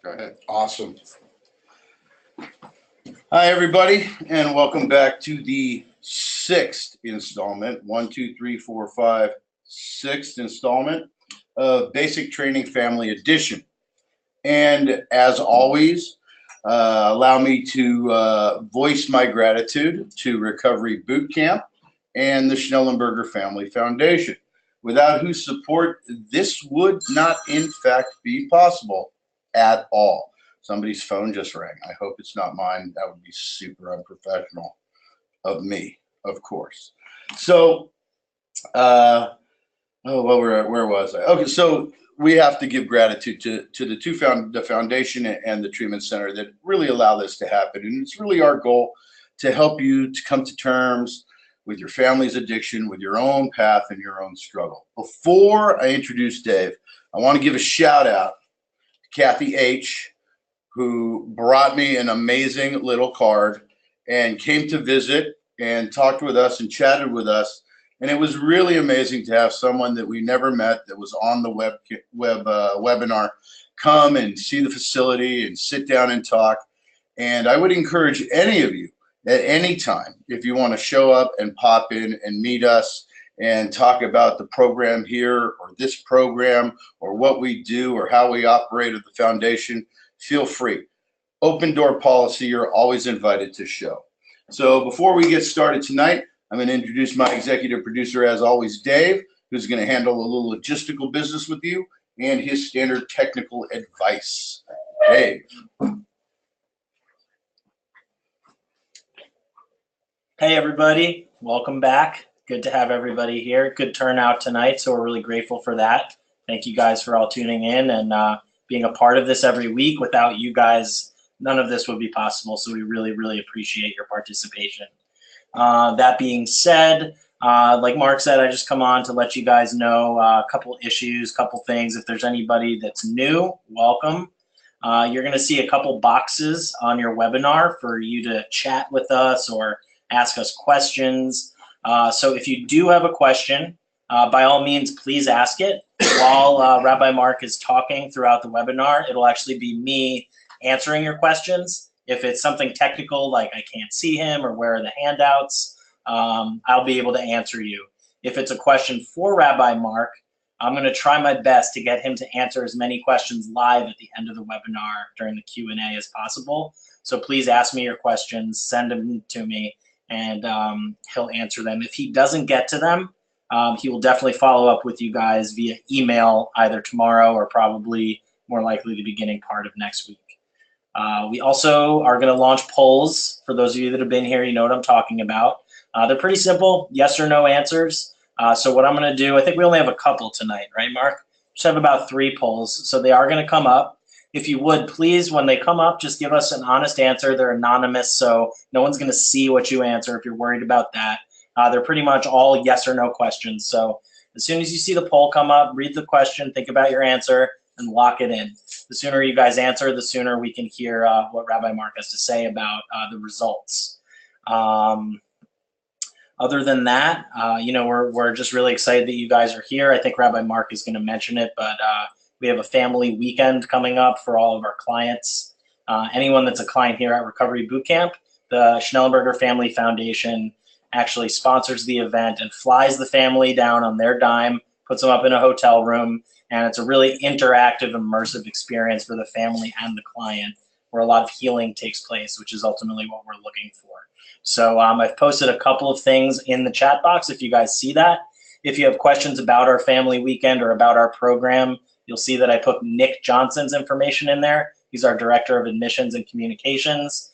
Go ahead. Awesome. Hi, everybody, and welcome back to the sixth installment, sixth installment of Basic Training Family Edition. And as always, allow me to voice my gratitude to Recovery Boot Camp and the Schnellenberger Family Foundation, without whose support this would not, in fact, be possible at all. Somebody's phone just rang. I hope it's not mine. That would be super unprofessional of me, of course. So, where was I? Okay, so we have to give gratitude to the foundation and the treatment center that really allow this to happen. And it's really our goal to help you to come to terms with your family's addiction, with your own path and your own struggle. Before I introduce Dave, I want to give a shout out to Kathy H., who brought me an amazing little card and came to visit and talked with us and chatted with us. And it was really amazing to have someone that we never met that was on the webinar come and see the facility and sit down and talk. And I would encourage any of you at any time, if you want to show up and pop in and meet us and talk about the program here or this program or what we do or how we operate at the foundation, feel free. Open door policy, you're always invited to show. So before we get started tonight, I'm going to introduce my executive producer, as always, Dave, who's going to handle a little logistical business with you and his standard technical advice. Dave. Hey, everybody. Welcome back. Good to have everybody here. Good turnout tonight, so we're really grateful for that. Thank you guys for all tuning in and being a part of this every week. Without you guys, none of this would be possible, so we really, really appreciate your participation. That being said, like Mark said, I just come on to let you guys know a couple issues, couple things. If there's anybody that's new, welcome. You're going to see a couple boxes on your webinar for you to chat with us or ask us questions. So if you do have a question, by all means, please ask it. While Rabbi Mark is talking throughout the webinar, it'll actually be me answering your questions. If it's something technical, like I can't see him or where are the handouts, I'll be able to answer you. If it's a question for Rabbi Mark, I'm going to try my best to get him to answer as many questions live at the end of the webinar during the Q&A as possible. So please ask me your questions, send them to me, and he'll answer them. If he doesn't get to them, he will definitely follow up with you guys via email either tomorrow or probably more likely the beginning part of next week. We also are going to launch polls. For those of you that have been here, you know what I'm talking about. They're pretty simple, yes or no answers. So what I'm going to do, I think we only have a couple tonight, right, Mark? Just have about 3 polls. So they are going to come up. If you would, please, when they come up, just give us an honest answer. They're anonymous, so no one's going to see what you answer if you're worried about that. They're pretty much all yes or no questions. So as soon as you see the poll come up, read the question, think about your answer, and lock it in. The sooner you guys answer, the sooner we can hear what Rabbi Mark has to say about the results. Other than that, you know, we're just really excited that you guys are here. I think Rabbi Mark is going to mention it, but we have a family weekend coming up for all of our clients. Anyone that's a client here at Recovery Boot Camp, the Schnellenberger Family Foundation actually sponsors the event and flies the family down on their dime, puts them up in a hotel room, and it's a really interactive, immersive experience for the family and the client where a lot of healing takes place, which is ultimately what we're looking for. So I've posted a couple of things in the chat box if you guys see that. If you have questions about our family weekend or about our program, you'll see that I put Nick Johnson's information in there. He's our Director of Admissions and Communications.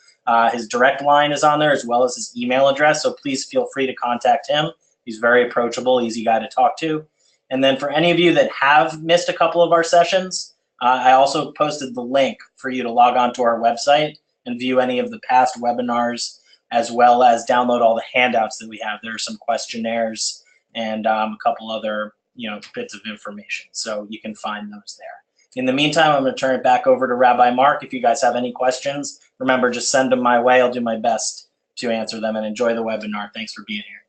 His direct line is on there as well as his email address, so please feel free to contact him. He's very approachable, easy guy to talk to. And then for any of you that have missed a couple of our sessions, I also posted the link for you to log on to our website and view any of the past webinars, as well as download all the handouts that we have. There are some questionnaires and a couple other bits of information, so you can find those there. In the meantime, I'm going to turn it back over to Rabbi Mark. If you guys have any questions, remember, just send them my way. I'll do my best to answer them, and enjoy the webinar. Thanks for being here.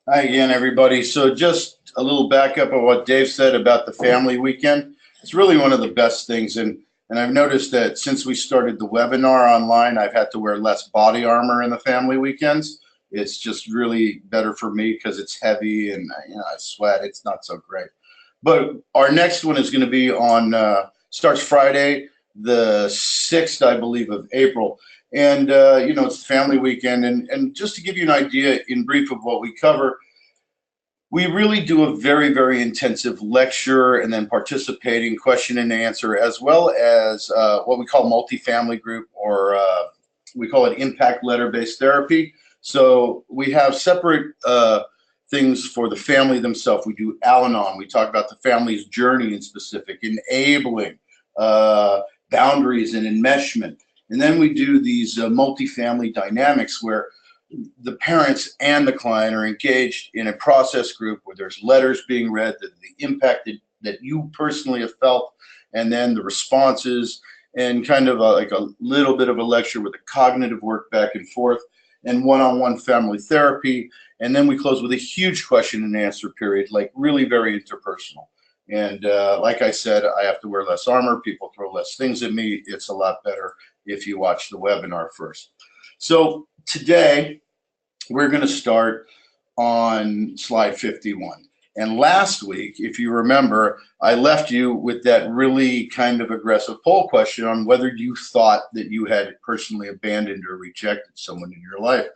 Hi again, everybody. So just a little backup of what Dave said about the family weekend. It's really one of the best things. And I've noticed that since we started the webinar online, I've had to wear less body armor in the family weekends. It's just really better for me because it's heavy and I sweat. It's not so great. But our next one is going to be on, starts Friday, the 6th, I believe, of April. And, it's family weekend. And just to give you an idea in brief of what we cover, we really do a very, very intensive lecture and then participating question and answer, as well as what we call multifamily group, or we call it impact letter-based therapy. So we have separate things for the family themselves. We do Al-Anon. We talk about the family's journey in specific, enabling, boundaries and enmeshment. And then we do these multifamily dynamics where the parents and the client are engaged in a process group where there's letters being read, the impact that you personally have felt, and then the responses, and kind of like a little bit of a lecture with a cognitive work back and forth, and one-on-one family therapy. And then we close with a huge question and answer period, like really very interpersonal. And like I said, I have to wear less armor. People throw less things at me. It's a lot better if you watch the webinar first. So today, we're going to start on slide 51. And last week, if you remember, I left you with that really kind of aggressive poll question on whether you thought that you had personally abandoned or rejected someone in your life.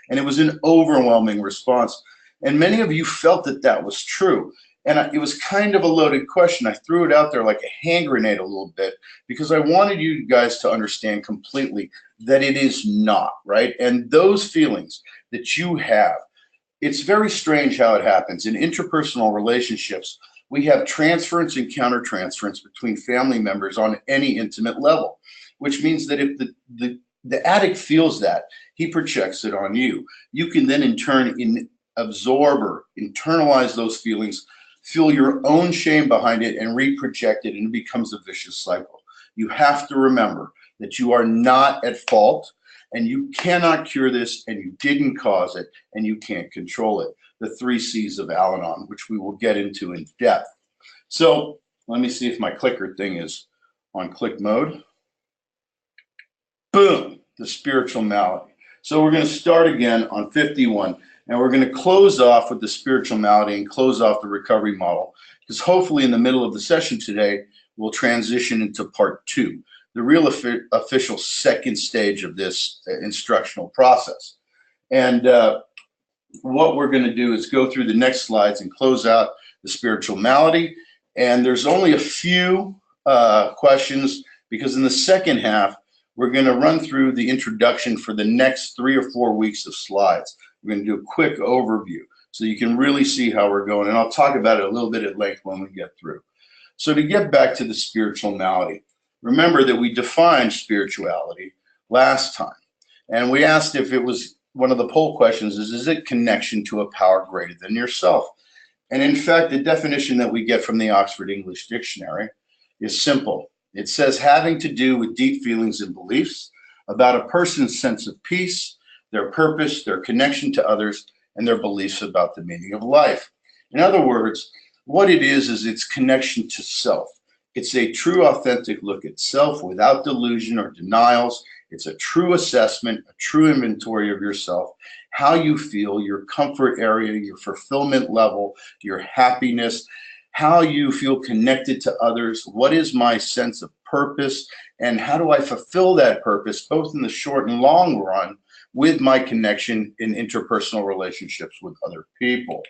And it was an overwhelming response. And many of you felt that that was true. And it was kind of a loaded question. I threw it out there like a hand grenade a little bit because I wanted you guys to understand completely that it is not, right? And those feelings that you have, it's very strange how it happens. In interpersonal relationships, we have transference and countertransference between family members on any intimate level, which means that if the addict feels that, he projects it on you. You can then in turn absorb or internalize those feelings, feel your own shame behind it, and reproject it, and it becomes a vicious cycle. You have to remember that you are not at fault, and you cannot cure this, and you didn't cause it, and you can't control it. The 3 C's of Al-Anon, which we will get into in depth. So let me see if my clicker thing is on click mode. Boom, the spiritual malady. So we're going to start again on 51. And we're going to close off with the spiritual malady and close off the recovery model, because hopefully in the middle of the session today, we'll transition into part 2, the real official second stage of this instructional process. And what we're going to do is go through the next slides and close out the spiritual malady. And there's only a few questions, because in the second half, we're going to run through the introduction for the next 3 or 4 weeks of slides. We're going to do a quick overview so you can really see how we're going. And I'll talk about it a little bit at length when we get through. So to get back to the spiritual malady, remember that we defined spirituality last time. And we asked if it was, one of the poll questions is it connection to a power greater than yourself? And in fact, the definition that we get from the Oxford English Dictionary is simple. It says having to do with deep feelings and beliefs about a person's sense of peace, their purpose, their connection to others, and their beliefs about the meaning of life. In other words, what it is its connection to self. It's a true, authentic look at self without delusion or denials. It's a true assessment, a true inventory of yourself, how you feel, your comfort area, your fulfillment level, your happiness, how you feel connected to others, what is my sense of purpose, and how do I fulfill that purpose, both in the short and long run, with my connection in interpersonal relationships with other people.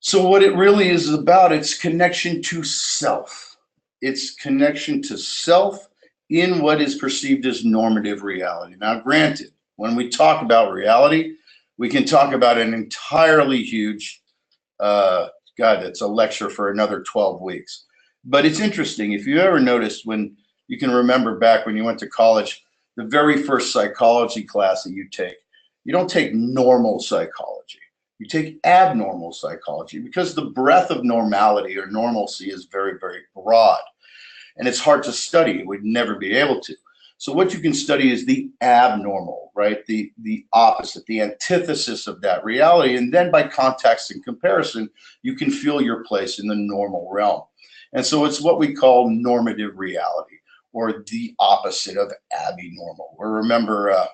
So what it really is about, it's connection to self. It's connection to self in what is perceived as normative reality. Now, granted, when we talk about reality, we can talk about an entirely huge, God, that's a lecture for another 12 weeks. But it's interesting, if you ever noticed, when you can remember back when you went to college, the very first psychology class that you take, you don't take normal psychology. You take abnormal psychology, because the breadth of normality or normalcy is very, very broad. And it's hard to study. We'd never be able to. So what you can study is the abnormal, right? The opposite, the antithesis of that reality. And then by context and comparison, you can feel your place in the normal realm. And so it's what we call normative reality, or the opposite of abnormal. Or remember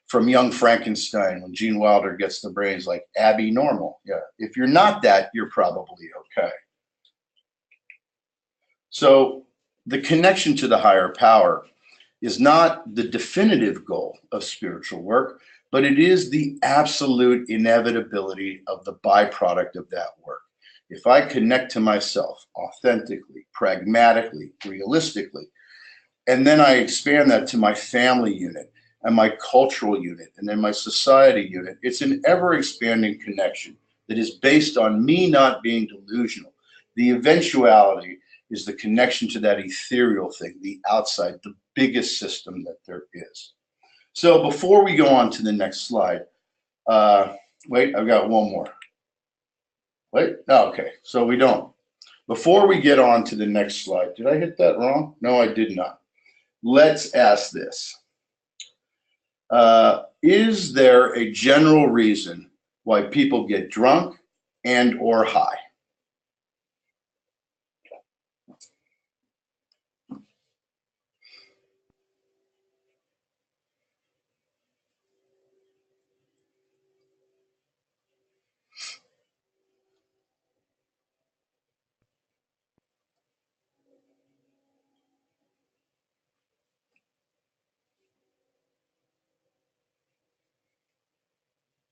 from Young Frankenstein, when Gene Wilder gets the brains like Abby normal. Yeah, if you're not that, you're probably okay. So the connection to the higher power is not the definitive goal of spiritual work, but it is the absolute inevitability of the byproduct of that work. If I connect to myself authentically, pragmatically, realistically, and then I expand that to my family unit and my cultural unit and then my society unit, it's an ever expanding connection that is based on me not being delusional. The eventuality is the connection to that ethereal thing, the outside, the biggest system that there is. So before we go on to the next slide, wait, I've got one more. Wait, oh, okay, so we don't. Before we get on to the next slide, did I hit that wrong? No, I did not. Let's ask this. Is there a general reason why people get drunk and or high?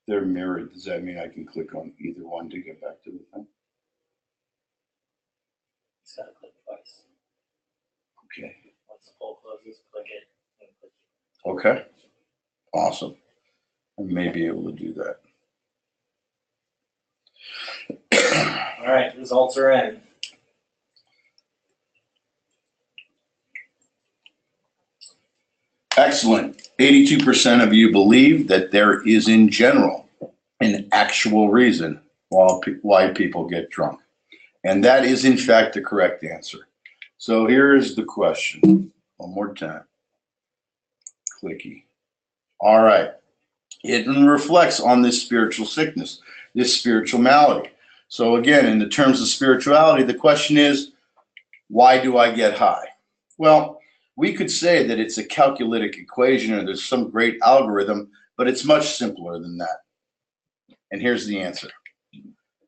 They're mirrored. Does that mean I can click on either one to get back to the thing? Just gotta click twice. Okay. Once the poll closes, click it and click it. Okay. Awesome. I may be able to do that. All right, results are in. Excellent. 82% of you believe that there is, in general, an actual reason why people get drunk. And that is, in fact, the correct answer. So here's the question. One more time. Clicky. All right. It reflects on this spiritual sickness, this spiritual malady. So again, in the terms of spirituality, the question is, why do I get high? Well, we could say that it's a calculitic equation or there's some great algorithm, but it's much simpler than that. And here's the answer.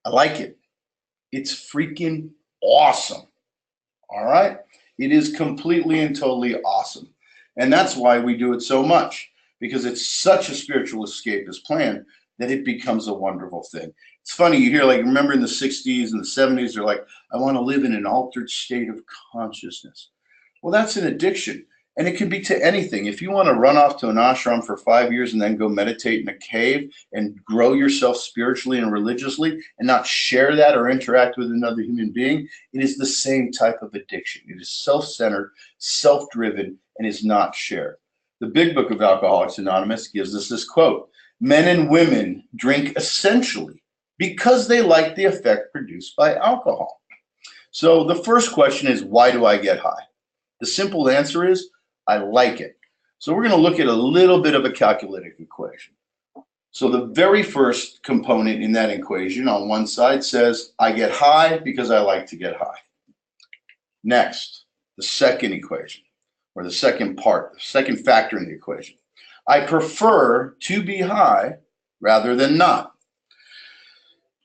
I like it. It's freaking awesome. All right? It is completely and totally awesome. And that's why we do it so much, because it's such a spiritual escapist plan that it becomes a wonderful thing. It's funny, you hear, like, remember in the 60s and the 70s, they're like, I want to live in an altered state of consciousness. Well, that's an addiction, and it can be to anything. If you want to run off to an ashram for 5 years and then go meditate in a cave and grow yourself spiritually and religiously and not share that or interact with another human being, it is the same type of addiction. It is self-centered, self-driven, and is not shared. The Big Book of Alcoholics Anonymous gives us this quote: men and women drink essentially because they like the effect produced by alcohol. So the first question is, why do I get high? The simple answer is, I like it. So we're going to look at a little bit of a calculated equation. So the very first component in that equation on one side says, I get high because I like to get high. Next, the second equation, or the second part, the second factor in the equation. I prefer to be high rather than not,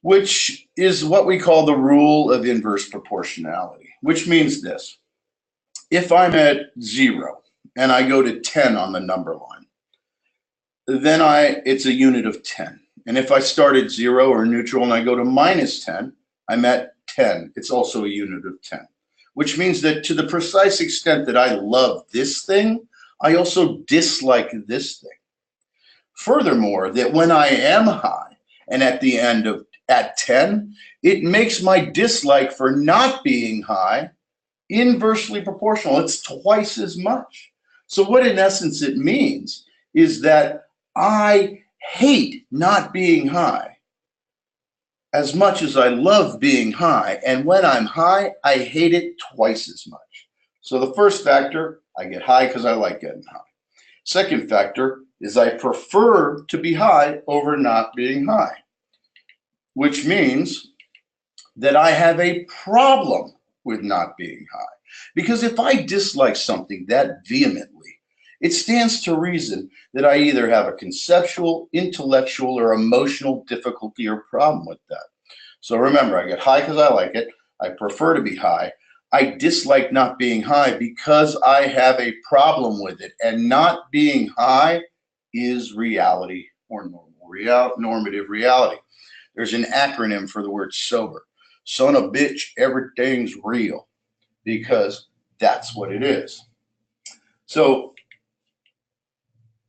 which is what we call the rule of inverse proportionality, which means this. If I'm at 0 and I go to 10 on the number line, then it's a unit of 10. And if I start at 0 or neutral and I go to -10, I'm at 10. It's also a unit of 10, which means that to the precise extent that I love this thing, I also dislike this thing. Furthermore, that when I am high and at the end of at 10, it makes my dislike for not being high inversely proportional. It's twice as much. So what in essence it means is that I hate not being high as much as I love being high. And when I'm high, I hate it twice as much. So the first factor, I get high because I like getting high. Second factor is I prefer to be high over not being high, which means that I have a problem with not being high. Because if I dislike something that vehemently, it stands to reason that I either have a conceptual, intellectual, or emotional difficulty or problem with that. So remember, I get high because I like it. I prefer to be high. I dislike not being high because I have a problem with it. And not being high is reality or normative reality. There's an acronym for the word sober. Son of a bitch, everything's real, because that's what it is. So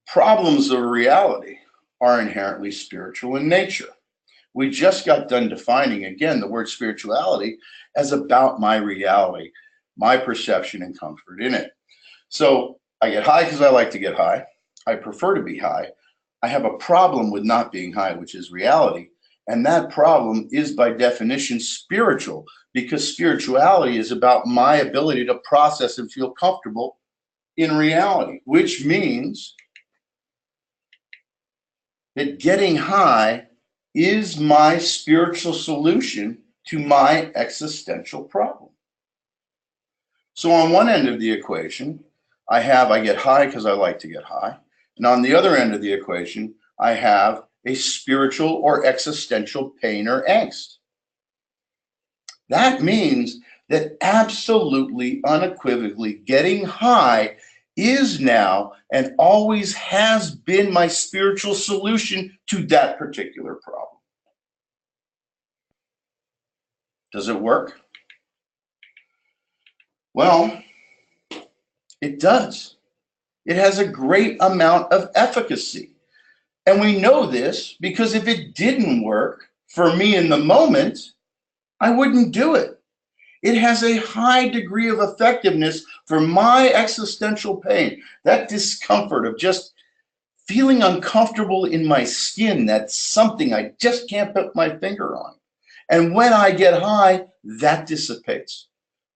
problems of reality are inherently spiritual in nature. We just got done defining, again, the word spirituality as about my reality, my perception and comfort in it. So I get high because I like to get high. I prefer to be high. I have a problem with not being high, which is reality. And that problem is by definition spiritual, because spirituality is about my ability to process and feel comfortable in reality, which means that getting high is my spiritual solution to my existential problem. So on one end of the equation, I get high because I like to get high. And on the other end of the equation, I have a spiritual or existential pain or angst. That means that absolutely unequivocally getting high is now and always has been my spiritual solution to that particular problem. Does it work? Well, it does. It has a great amount of efficacy. And we know this because if it didn't work for me in the moment, I wouldn't do it. It has a high degree of effectiveness for my existential pain, that discomfort of just feeling uncomfortable in my skin. That's something I just can't put my finger on. And when I get high, that dissipates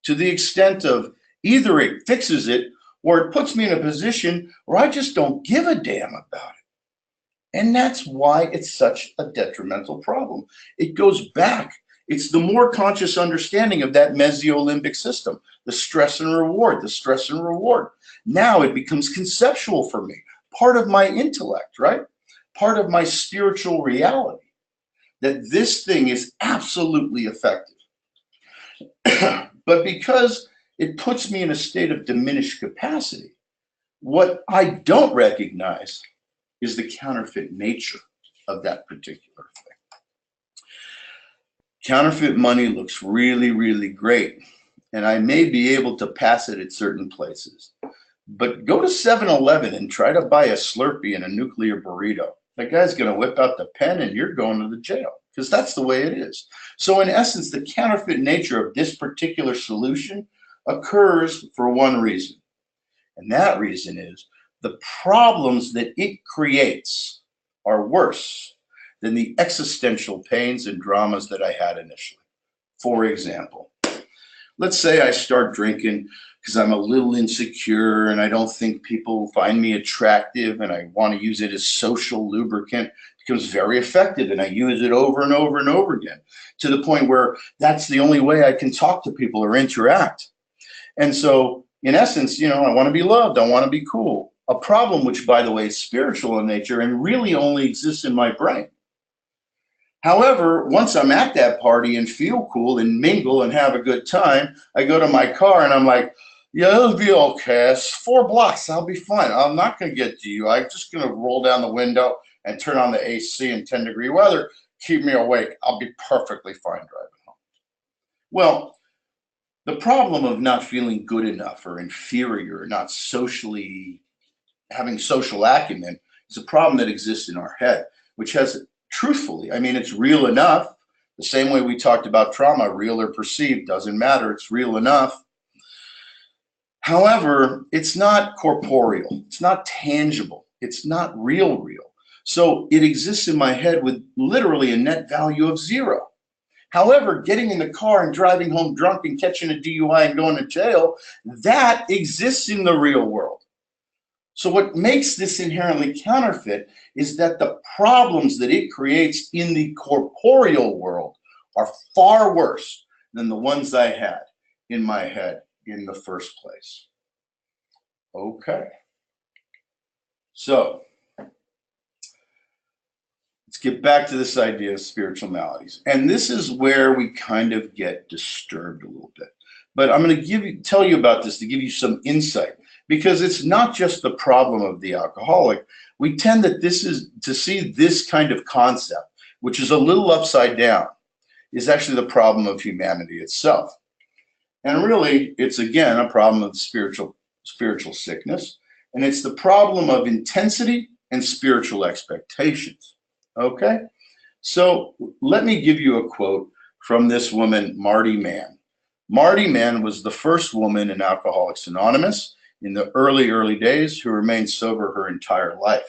to the extent of either it fixes it or it puts me in a position where I just don't give a damn about it. And that's why it's such a detrimental problem. It goes back. It's the more conscious understanding of that mesolimbic system, the stress and reward, the stress and reward. Now it becomes conceptual for me, part of my intellect, right? Part of my spiritual reality, that this thing is absolutely effective. But because it puts me in a state of diminished capacity, what I don't recognize is the counterfeit nature of that particular thing. Counterfeit money looks really, really great, and I may be able to pass it at certain places. But go to 7-Eleven and try to buy a Slurpee and a nuclear burrito. That guy's going to whip out the pen and you're going to the jail, because that's the way it is. So in essence, the counterfeit nature of this particular solution occurs for one reason. And that reason is the problems that it creates are worse than the existential pains and dramas that I had initially. For example, let's say I start drinking because I'm a little insecure and I don't think people find me attractive, and I want to use it as social lubricant. It becomes very effective, and I use it over and over and over again, to the point where that's the only way I can talk to people or interact. And so in essence, I want to be loved. I want to be cool. A problem which, by the way, is spiritual in nature and really only exists in my brain. However, once I'm at that party and feel cool and mingle and have a good time, I go to my car and I'm like, yeah, it'll be okay. It's 4 blocks. I'll be fine. I'm not going to get to you. I'm just going to roll down the window and turn on the AC in 10-degree weather. Keep me awake. I'll be perfectly fine driving home. Well, the problem of not feeling good enough or inferior or not socially having social acumen is a problem that exists in our head, which has, truthfully, it's real enough. The same way we talked about trauma, real or perceived, doesn't matter. It's real enough. However, it's not corporeal. It's not tangible. It's not real. So it exists in my head with literally a net value of 0. However, getting in the car and driving home drunk and catching a DUI and going to jail, that exists in the real world. So what makes this inherently counterfeit is that the problems that it creates in the corporeal world are far worse than the ones I had in my head in the first place? Okay. So let's get back to this idea of spiritual maladies. And this is where we kind of get disturbed a little bit. But I'm going to tell you about this to give you some insight, because it's not just the problem of the alcoholic. We tend to see this kind of concept, which is a little upside down, is actually the problem of humanity itself. And really, it's again a problem of spiritual sickness, and it's the problem of intensity and spiritual expectations. Okay? So let me give you a quote from this woman, Marty Mann. Marty Mann was the first woman in Alcoholics Anonymous in the early days who remained sober her entire life.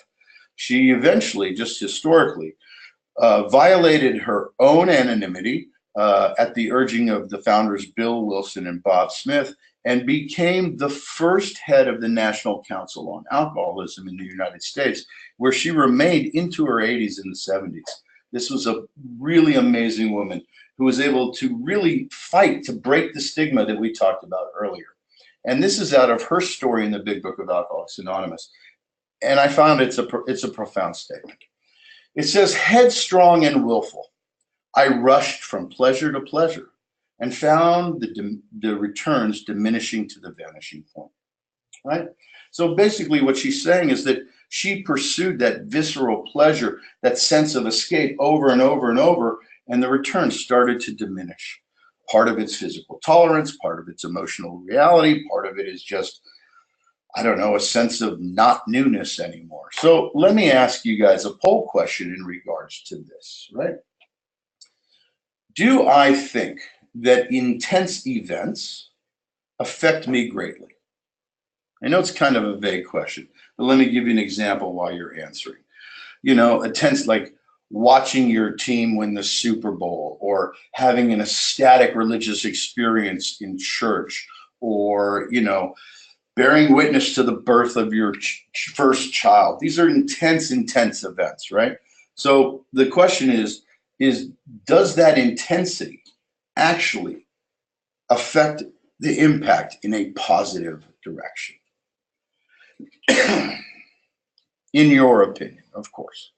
She eventually, just historically, violated her own anonymity at the urging of the founders Bill Wilson and Bob Smith, and became the first head of the National Council on Alcoholism in the United States, where she remained into her 80s and the 70s. This was a really amazing woman who was able to really fight to break the stigma that we talked about earlier. And this is out of her story in the Big Book of Alcoholics Anonymous. And I found it's a profound statement. It says, headstrong and willful, I rushed from pleasure to pleasure and found the returns diminishing to the vanishing point, right? So basically what she's saying is that she pursued that visceral pleasure, that sense of escape over and over and over, and the returns started to diminish. Part of it's physical tolerance, part of it's emotional reality, part of it is just, I don't know, a sense of not newness anymore. So let me ask you guys a poll question in regards to this, right? Do I think that intense events affect me greatly? I know it's kind of a vague question, but let me give you an example while you're answering. You know, intense, like watching your team win the Super Bowl, or having an ecstatic religious experience in church, or, you know, bearing witness to the birth of your first child. These are intense events, right? So the question is does that intensity actually affect the impact in a positive direction? In your opinion, of course.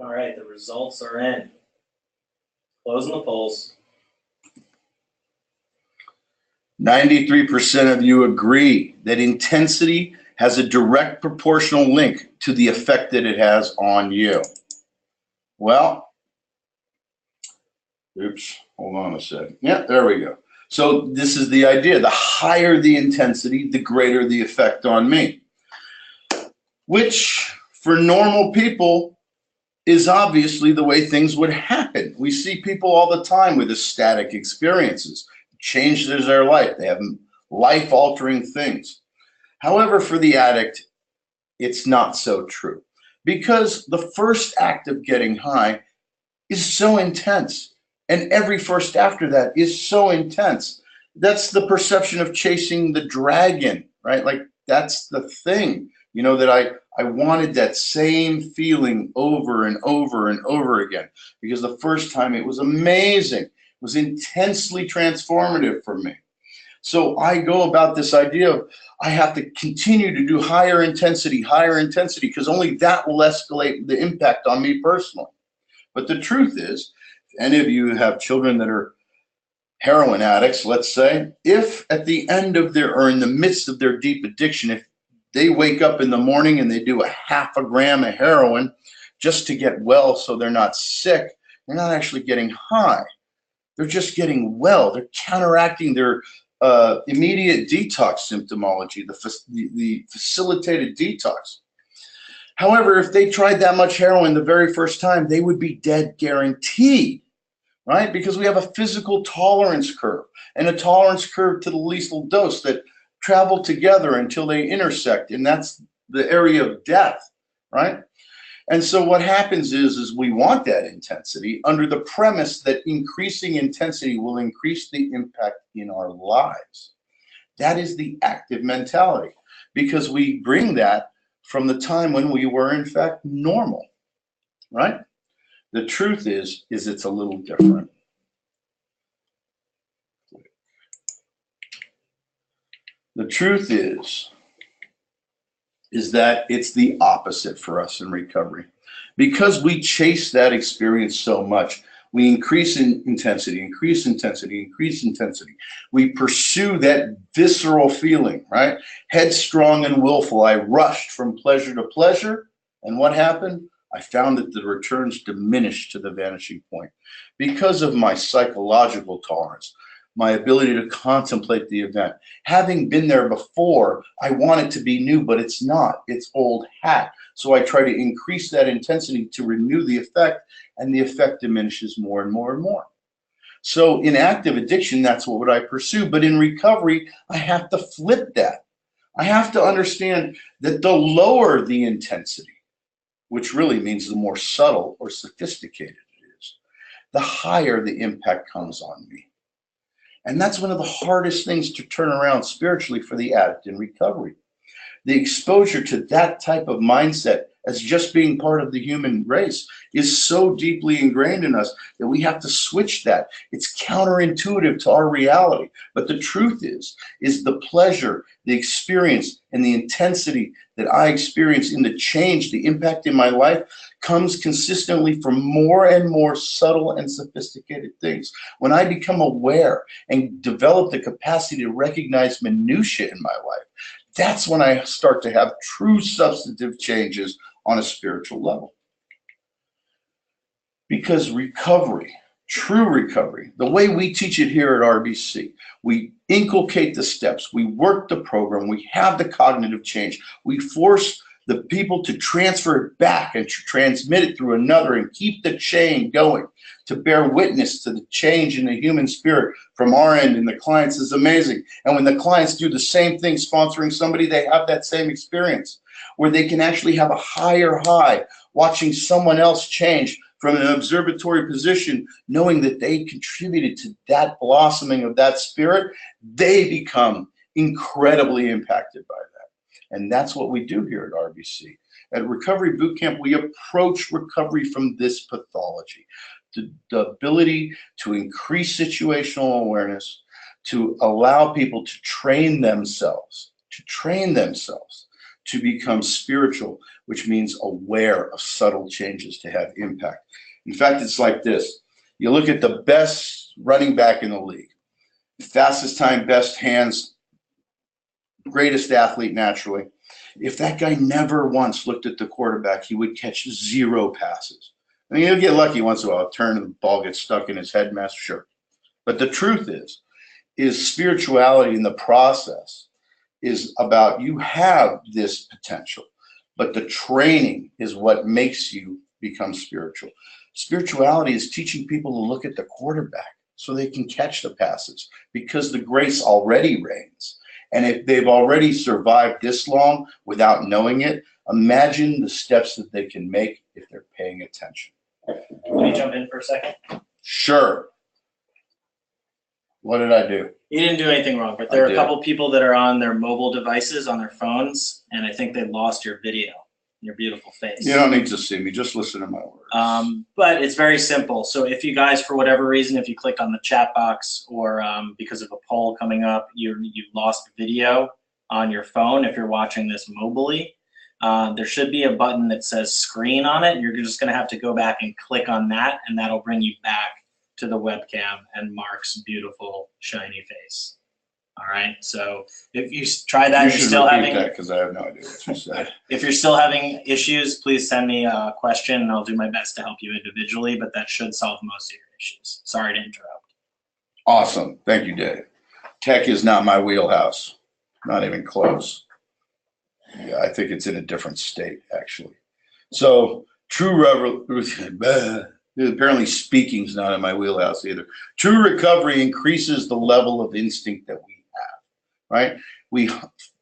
All right, the results are in. Closing the polls. 93% of you agree that intensity has a direct proportional link to the effect that it has on you. Well, oops, hold on a second. Yeah, there we go. So this is the idea. The higher the intensity, the greater the effect on me. Which, for normal people, is obviously the way things would happen. We see people all the time with ecstatic experiences. Changes their life. They have life-altering things. However, for the addict, it's not so true, because the first act of getting high is so intense, and every first after that is so intense. That's the perception of chasing the dragon, right? Like, that's the thing, you know, that I wanted that same feeling over and over and over again, because the first time it was amazing. It was intensely transformative for me. So I go about this idea of I have to continue to do higher intensity, because only that will escalate the impact on me personally. But the truth is, if any of you have children that are heroin addicts, let's say, if at the end of or in the midst of their deep addiction, if they wake up in the morning and they do a half a gram of heroin just to get well so they're not sick, they're not actually getting high. They're just getting well. They're counteracting their immediate detox symptomology, the facilitated detox. However, if they tried that much heroin the very first time, they would be dead guaranteed. right? Because we have a physical tolerance curve and a tolerance curve to the lethal dose that travel together until they intersect, and that's the area of death, right? And so what happens is we want that intensity under the premise that increasing intensity will increase the impact in our lives. That is the active mentality, because we bring that from the time when we were in fact normal, right? The truth is it's a little different. The truth is that it's the opposite for us in recovery. Because we chase that experience so much, we increase in intensity, increase intensity, increase intensity. We pursue that visceral feeling, right? Headstrong and willful. I rushed from pleasure to pleasure, and what happened? I found that the returns diminished to the vanishing point because of my psychological tolerance, my ability to contemplate the event. Having been there before, I want it to be new, but it's not. It's old hat. So I try to increase that intensity to renew the effect, and the effect diminishes more and more and more. So in active addiction, that's what I pursue. But in recovery, I have to flip that. I have to understand that the lower the intensity, which really means the more subtle or sophisticated it is, the higher the impact comes on me. And that's one of the hardest things to turn around spiritually for the addict in recovery. The exposure to that type of mindset as just being part of the human race is so deeply ingrained in us that we have to switch that. It's counterintuitive to our reality. But the truth is the pleasure, the experience, and the intensity that I experience in the change, the impact in my life, comes consistently from more and more subtle and sophisticated things. When I become aware and develop the capacity to recognize minutiae in my life, that's when I start to have true substantive changes on a spiritual level. Because recovery, true recovery, the way we teach it here at RBC, we inculcate the steps, we work the program, we have the cognitive change, we force the people to transfer it back and to transmit it through another and keep the chain going, to bear witness to the change in the human spirit from our end and the clients is amazing. And when the clients do the same thing sponsoring somebody, they have that same experience where they can actually have a higher high watching someone else change from an observatory position, knowing that they contributed to that blossoming of that spirit. They become incredibly impacted by that. And that's what we do here at RBC. At Recovery Bootcamp, we approach recovery from this pathology, the ability to increase situational awareness, to allow people to train themselves to become spiritual, which means aware of subtle changes to have impact. In fact, it's like this. You look at the best running back in the league, fastest time, best hands, greatest athlete naturally. If that guy never once looked at the quarterback, he would catch 0 passes. I mean, he'll get lucky once in a while, a turn and the ball gets stuck in his headmaster shirt. But the truth is spirituality in the process is about you have this potential, but the training is what makes you become spiritual. Spirituality is teaching people to look at the quarterback so they can catch the passes because the grace already reigns. And if they've already survived this long without knowing it, imagine the steps that they can make if they're paying attention. Can you jump in for a second? Sure. What did I do? You didn't do anything wrong, but there are a couple people that are on their mobile devices, on their phones, and I think they lost your video, your beautiful face. You don't need to see me, just listen to my words. But it's very simple. So if you guys, for whatever reason, if you click on the chat box or because of a poll coming up, you lost video on your phone if you're watching this mobily, there should be a button that says screen on it. You're just going to have to go back and click on that, and that'll bring you back to the webcam and Mark's beautiful shiny face. All right, so if you try that, You you're should still repeat having that because I have no idea what you said. if you're still having issues, please send me a question and I'll do my best to help you individually, but that should solve most of your issues. Sorry to interrupt. Awesome. Thank you, Dave. Tech is not my wheelhouse. Not even close. Yeah, I think it's in a different state, actually. So true revolution. Apparently speaking's not in my wheelhouse either. True recovery increases the level of instinct that we have, right?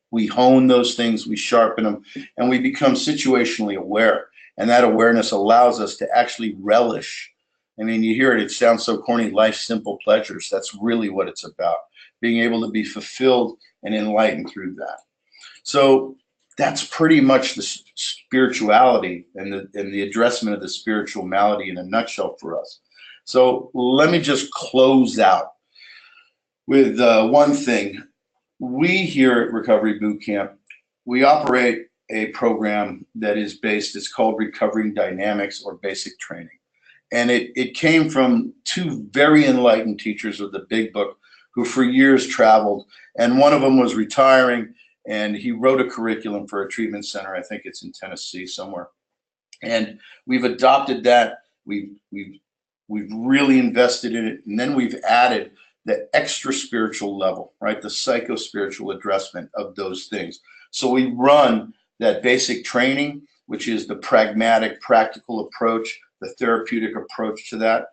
We hone those things, we sharpen them, and we become situationally aware. And that awareness allows us to actually relish. I mean, you hear it, it sounds so corny, life's simple pleasures. That's really what it's about, being able to be fulfilled and enlightened through that. So that's pretty much the spirituality and the addressment of the spiritual malady in a nutshell for us. So let me just close out with one thing. We here at Recovery Boot Camp, we operate a program that is based, it's called Recovering Dynamics or Basic Training. And it came from two very enlightened teachers of the Big Book who for years traveled. And one of them was retiring, and he wrote a curriculum for a treatment center. I think it's in Tennessee somewhere. And we've adopted that. We've really invested in it. And then we've added the extra spiritual level, right? The psycho-spiritual addressment of those things. So we run that basic training, which is the pragmatic, practical approach, the therapeutic approach to that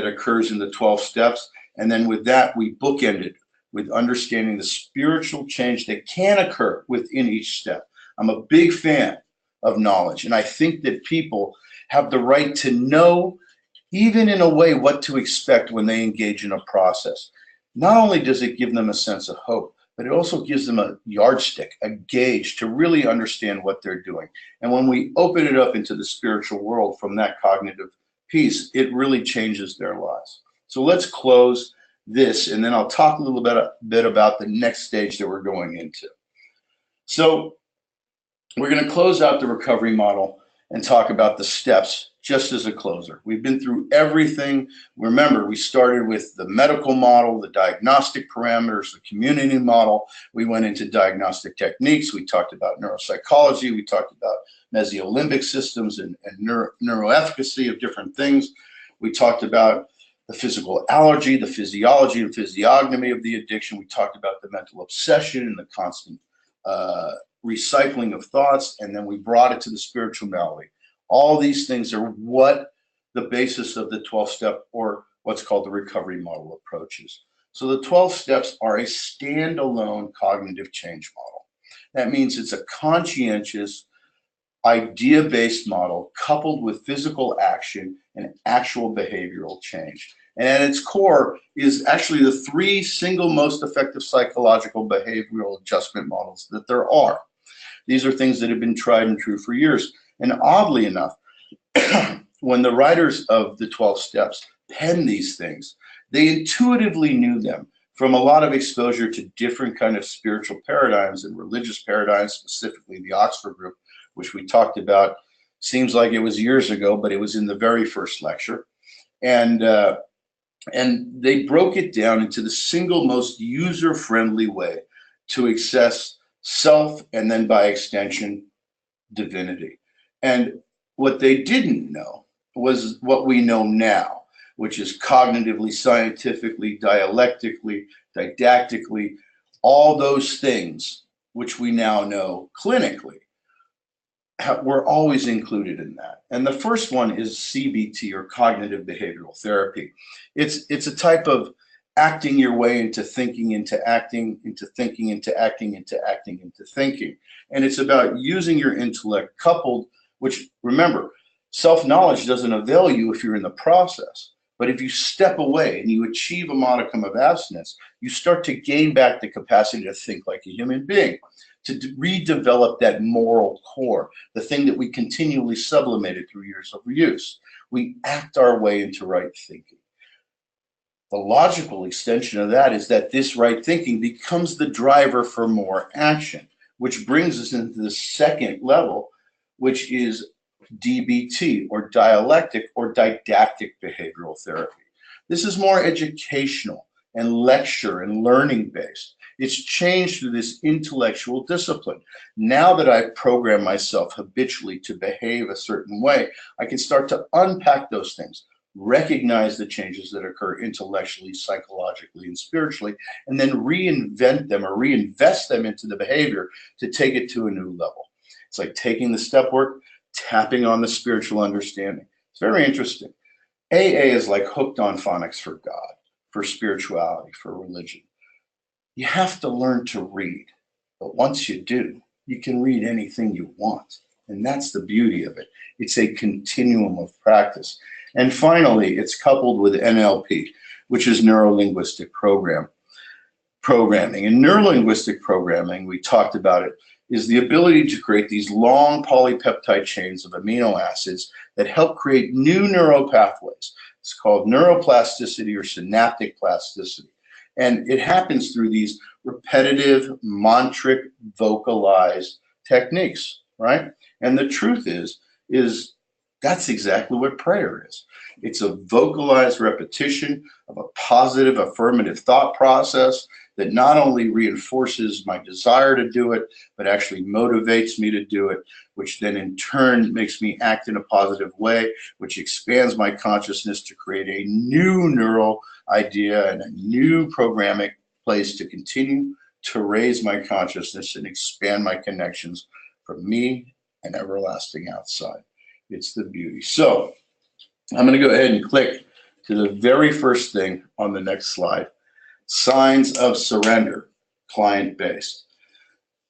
occurs in the 12 steps. And then with that, we bookend it with understanding the spiritual change that can occur within each step. I'm a big fan of knowledge, and I think that people have the right to know, even in a way, what to expect when they engage in a process. Not only does it give them a sense of hope, but it also gives them a yardstick, a gauge to really understand what they're doing. And when we open it up into the spiritual world from that cognitive piece, it really changes their lives. So let's close this, and then I'll talk a little bit about the next stage that we're going into. So we're going to close out the recovery model and talk about the steps just as a closer. We've been through everything. Remember, we started with the medical model, the diagnostic parameters, the community model. We went into diagnostic techniques. We talked about neuropsychology. We talked about mesolimbic systems and neuroefficacy of different things. We talked about the physical allergy, the physiology and physiognomy of the addiction. We talked about the mental obsession and the constant recycling of thoughts, and then we brought it to the spiritual malady. All these things are what the basis of the 12-step, or what's called the recovery model, approaches. So the 12 steps are a standalone cognitive change model. That means it's a conscientious, idea-based model coupled with physical action and actual behavioral change. And at its core is actually the three single most effective psychological behavioral adjustment models that there are. These are things that have been tried and true for years. And oddly enough, when the writers of the 12 steps penned these things, they intuitively knew them from a lot of exposure to different kind of spiritual paradigms and religious paradigms, specifically the Oxford group, which we talked about. Seems like it was years ago, but it was in the very first lecture. And they broke it down into the single most user-friendly way to access self, and then by extension, divinity. And what they didn't know was what we know now, which is cognitively, scientifically, dialectically, didactically, all those things which we now know clinically were always included in that. And the first one is CBT, or cognitive behavioral therapy. It's a type of acting your way into thinking, into acting, into thinking, into acting, into acting, into thinking. And it's about using your intellect coupled, which, remember, self-knowledge doesn't avail you if you're in the process. But if you step away and you achieve a modicum of abstinence, you start to gain back the capacity to think like a human being, to redevelop that moral core, the thing that we continually sublimated through years of use. We act our way into right thinking. The logical extension of that is that this right thinking becomes the driver for more action, which brings us into the second level, which is DBT, or dialectic or didactic behavioral therapy. This is more educational and lecture and learning based. It's changed through this intellectual discipline. Now that I've programmed myself habitually to behave a certain way, I can start to unpack those things, recognize the changes that occur intellectually, psychologically, and spiritually, and then reinvent them or reinvest them into the behavior to take it to a new level. It's like taking the step work, tapping on the spiritual understanding, It's very interesting. AA is like hooked on phonics for God, for spirituality, for religion. You have to learn to read, but once you do, you can read anything you want. And that's the beauty of it. It's a continuum of practice. And finally, it's coupled with NLP, which is neuro-linguistic programming. In neuro-linguistic programming, we talked about it, is the ability to create these long polypeptide chains of amino acids that help create new neural pathways. It's called neuroplasticity or synaptic plasticity. And it happens through these repetitive, mantric, vocalized techniques, right? And the truth is that's exactly what prayer is. It's a vocalized repetition of a positive, affirmative thought process that not only reinforces my desire to do it, but actually motivates me to do it, which then in turn makes me act in a positive way, which expands my consciousness to create a new neural idea and a new programming place to continue to raise my consciousness and expand my connections from me and everlasting outside. It's the beauty. So I'm going to go ahead and click to the very first thing on the next slide. Signs of surrender, client-based.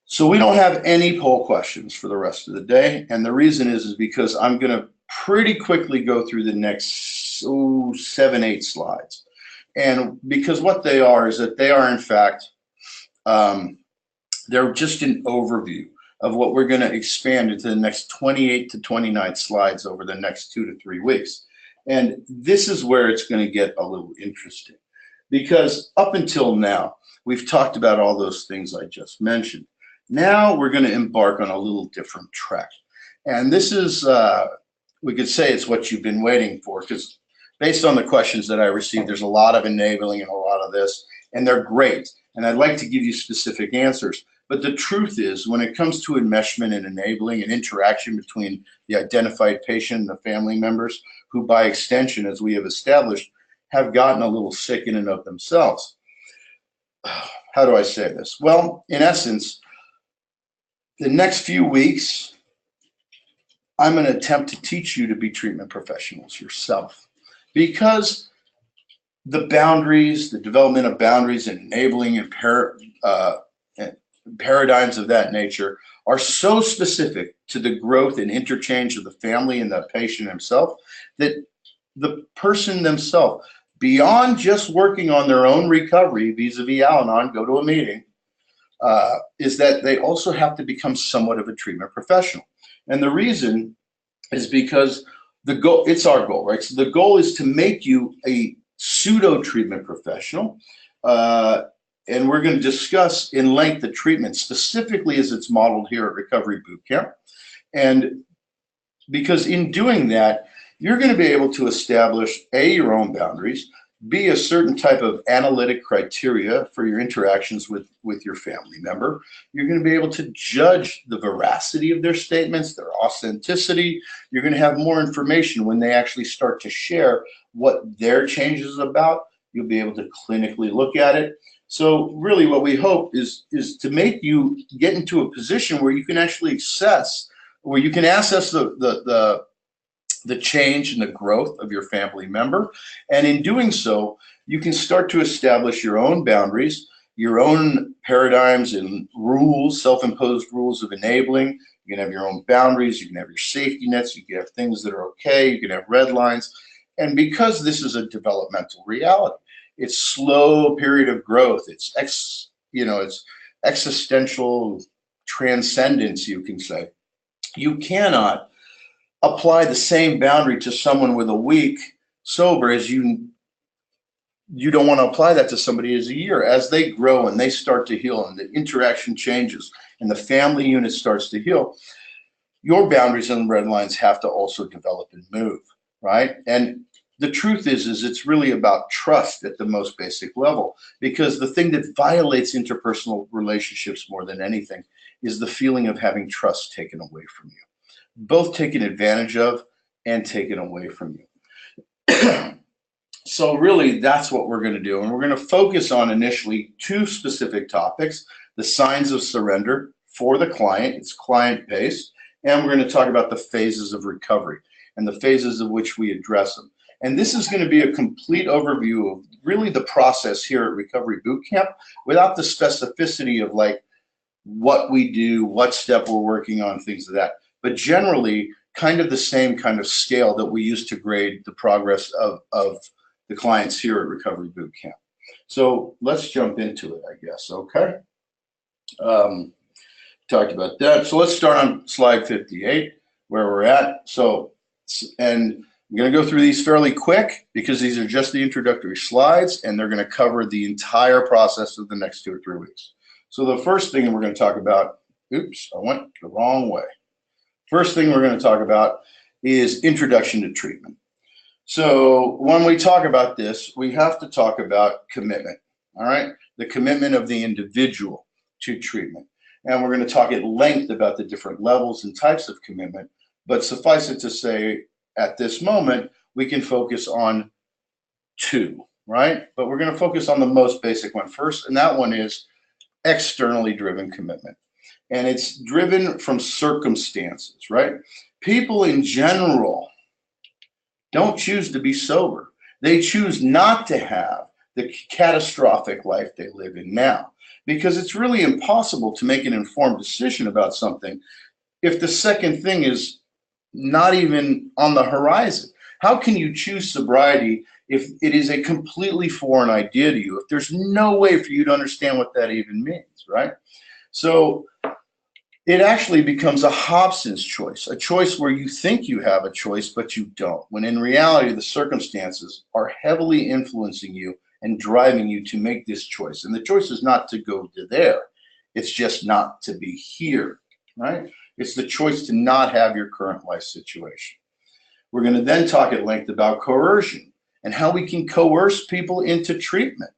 So we don't have any poll questions for the rest of the day. And the reason is because I'm going to pretty quickly go through the next 7, 8 slides. And because what they are is that they are, in fact, they're just an overview of what we're going to expand into the next 28 to 29 slides over the next 2 to 3 weeks. And this is where it's going to get a little interesting. Because up until now, we've talked about all those things I just mentioned. Now we're going to embark on a little different track. And this is, we could say it's what you've been waiting for, because based on the questions that I received, there's a lot of enabling and a lot of this, and they're great. And I'd like to give you specific answers. But the truth is, when it comes to enmeshment and enabling and interaction between the identified patient and the family members, who by extension, as we have established, have gotten a little sick in and of themselves. How do I say this? Well, in essence, the next few weeks, I'm going to attempt to teach you to be treatment professionals yourself, because the boundaries, the development of boundaries and enabling and paradigms of that nature are so specific to the growth and interchange of the family and the patient himself that the person themselves, beyond just working on their own recovery vis-a-vis Al-Anon, go to a meeting, is that they also have to become somewhat of a treatment professional. And the reason is because the goal, it's our goal, right? So the goal is to make you a pseudo treatment professional. And we're going to discuss in length the treatment specifically as it's modeled here at Recovery Bootcamp. And because in doing that, you're going to be able to establish A, your own boundaries, B, a certain type of analytic criteria for your interactions with your family member. You're going to be able to judge the veracity of their statements, their authenticity. You're going to have more information when they actually start to share what their change is about. You'll be able to clinically look at it. So really what we hope is to make you get into a position where you can actually assess the change and the growth of your family member. And in doing so, you can start to establish your own boundaries, your own paradigms and rules, self-imposed rules of enabling. You can have your own boundaries, you can have your safety nets, you can have things that are okay, you can have red lines. And because this is a developmental reality, it's slow period of growth, it's existential transcendence, you can say. You cannot apply the same boundary to someone with a week sober as you don't want to apply that to somebody as a year. As they grow and they start to heal and the interaction changes and the family unit starts to heal, your boundaries and red lines have to also develop and move, right? And the truth is it's really about trust at the most basic level, because the thing that violates interpersonal relationships more than anything is the feeling of having trust taken away from you. Both taken advantage of and taken away from you. So really, that's what we're going to do. And we're going to focus on initially 2 specific topics: the signs of surrender for the client, it's client-based, and we're going to talk about the phases of recovery. and the phases of which we address them. And this is going to be a complete overview of really the process here at Recovery Boot Camp without the specificity of like what we do, what step we're working on, things of that. But generally, kind of the same kind of scale that we use to grade the progress of the clients here at Recovery Boot Camp. So let's jump into it, I guess, okay? Talked about that. So let's start on slide 58, where we're at. So, and I'm going to go through these fairly quick because these are just the introductory slides, and they're going to cover the entire process of the next 2 or 3 weeks. So the first thing we're going to talk about, oops, I went the wrong way. First thing we're going to talk about is introduction to treatment. So when we talk about this, we have to talk about commitment, all right? The commitment of the individual to treatment. And we're going to talk at length about the different levels and types of commitment, but suffice it to say, at this moment, we can focus on 2, right? But we're going to focus on the most basic one first, and that one is externally driven commitment. And it's driven from circumstances, right? People in general don't choose to be sober. They choose not to have the catastrophic life they live in now, because it's really impossible to make an informed decision about something if the second thing is not even on the horizon. How can you choose sobriety if it is a completely foreign idea to you, if there's no way for you to understand what that even means, right? So it actually becomes a Hobson's choice, a choice where you think you have a choice, but you don't, when in reality, the circumstances are heavily influencing you and driving you to make this choice. And the choice is not to go to there. It's just not to be here, right? It's the choice to not have your current life situation. We're going to then talk at length about coercion and how we can coerce people into treatment.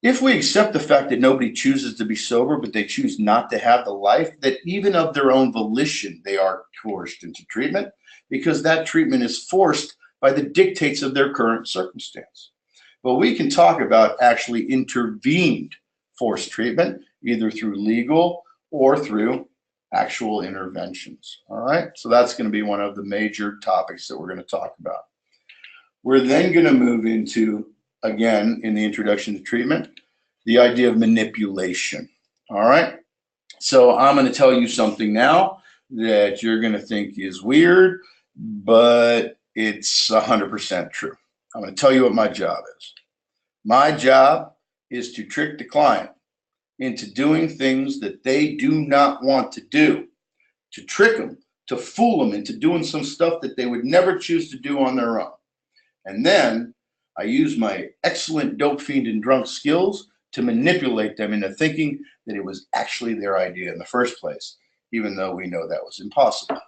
If we accept the fact that nobody chooses to be sober, but they choose not to have the life, that even of their own volition, they are coerced into treatment because that treatment is forced by the dictates of their current circumstance. But we can talk about actually intervened forced treatment, either through legal or through actual interventions. All right, so that's going to be one of the major topics that we're going to talk about. We're then going to move into, again, in the introduction to treatment, the idea of manipulation. All right, so I'm going to tell you something now that you're going to think is weird, but it's 100% true. I'm going to tell you what my job is. My job is to trick the client into doing things that they do not want to do, to trick them, to fool them into doing some stuff that they would never choose to do on their own. And then I use my excellent dope fiend and drunk skills to manipulate them into thinking that it was actually their idea in the first place, even though we know that was impossible.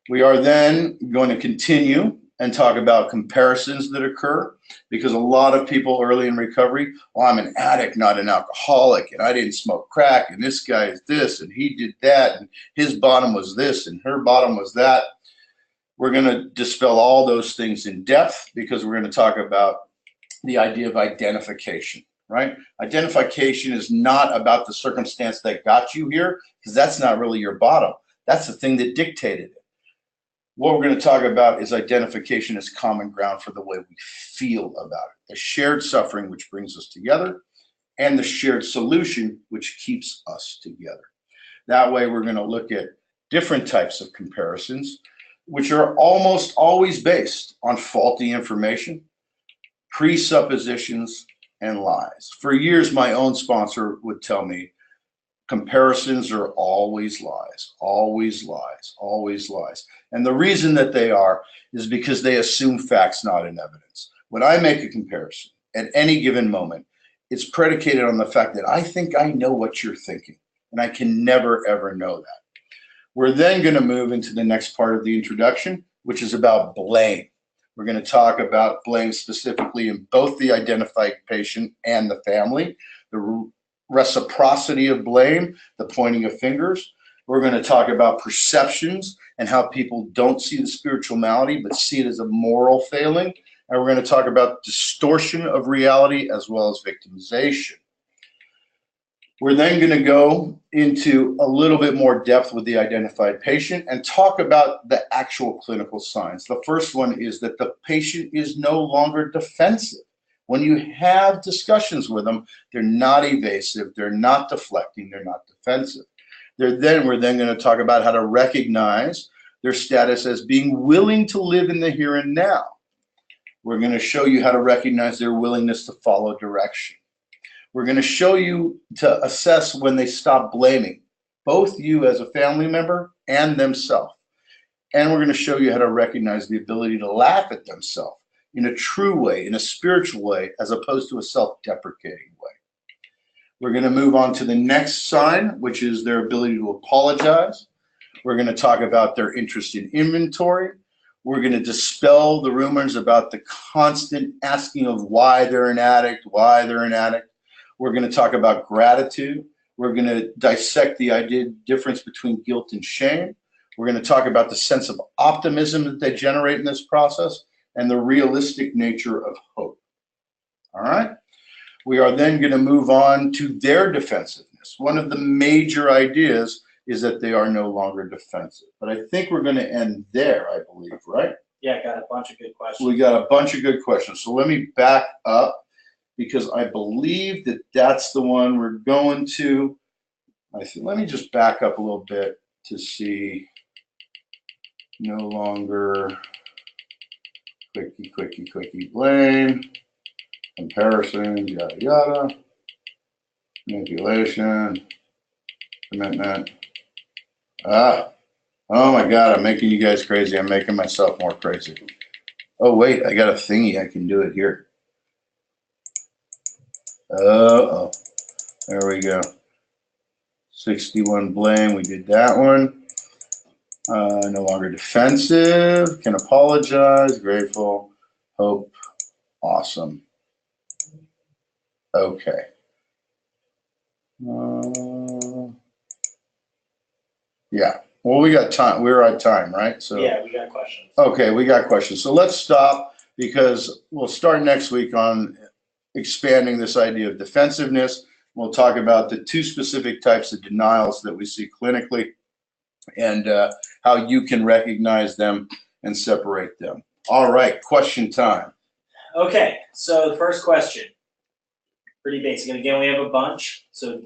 We are then going to continue and talk about comparisons that occur, because a lot of people early in recovery, well, I'm an addict, not an alcoholic, and I didn't smoke crack, and this guy is this, and he did that, and his bottom was this, and her bottom was that. We're going to dispel all those things in depth, because we're going to talk about the idea of identification, right? Identification is not about the circumstance that got you here, because that's not really your bottom. That's the thing that dictated it. What we're going to talk about is identification as common ground for the way we feel about it, the shared suffering which brings us together, and the shared solution which keeps us together. That way, we're going to look at different types of comparisons, which are almost always based on faulty information, presuppositions, and lies. For years, my own sponsor would tell me, comparisons are always lies, always lies, always lies. And the reason that they are is because they assume facts, not in evidence. When I make a comparison at any given moment, it's predicated on the fact that I think I know what you're thinking, and I can never, ever know that. We're then going to move into the next part of the introduction, which is about blame. We're going to talk about blame specifically in both the identified patient and the family, the reciprocity of blame, the pointing of fingers. We're going to talk about perceptions and how people don't see the spiritual malady, but see it as a moral failing. And we're going to talk about distortion of reality as well as victimization. We're then going to go into a little bit more depth with the identified patient and talk about the actual clinical signs. The first one is that the patient is no longer defensive. When you have discussions with them, they're not evasive, they're not deflecting, they're not defensive. We're then going to talk about how to recognize their status as being willing to live in the here and now. We're going to show you how to recognize their willingness to follow direction. We're going to show you to assess when they stop blaming, both you as a family member and themselves. And we're going to show you how to recognize the ability to laugh at themselves in a true way, in a spiritual way, as opposed to a self-deprecating way. We're going to move on to the next sign, which is their ability to apologize. We're going to talk about their interest in inventory. We're going to dispel the rumors about the constant asking of why they're an addict, why they're an addict. We're going to talk about gratitude. We're going to dissect the difference between guilt and shame. We're going to talk about the sense of optimism that they generate in this process and the realistic nature of hope. All right? We are then going to move on to their defensiveness. One of the major ideas is that they are no longer defensive. But I think we're going to end there, I believe, right? Yeah, got a bunch of good questions. We got a bunch of good questions. So let me back up, because I believe that that's the one we're going to. Let me just back up a little bit to see. No longer quickie, blame, comparison, yada, yada, manipulation, commitment. Oh my God, I'm making you guys crazy. I'm making myself more crazy. Oh, wait, I got a thingy. I can do it here. Uh-oh. There we go. 61 blame. We did that one. No longer defensive. Can apologize. Grateful. Hope. Awesome. Okay. Yeah. Well, we got time. We're at time, right? So yeah, we got questions. Okay, we got questions. So let's stop, because we'll start next week on expanding this idea of defensiveness. We'll talk about the two specific types of denials that we see clinically and how you can recognize them and separate them. All right, question time. Okay, so the first question, pretty basic. And again, we have a bunch. So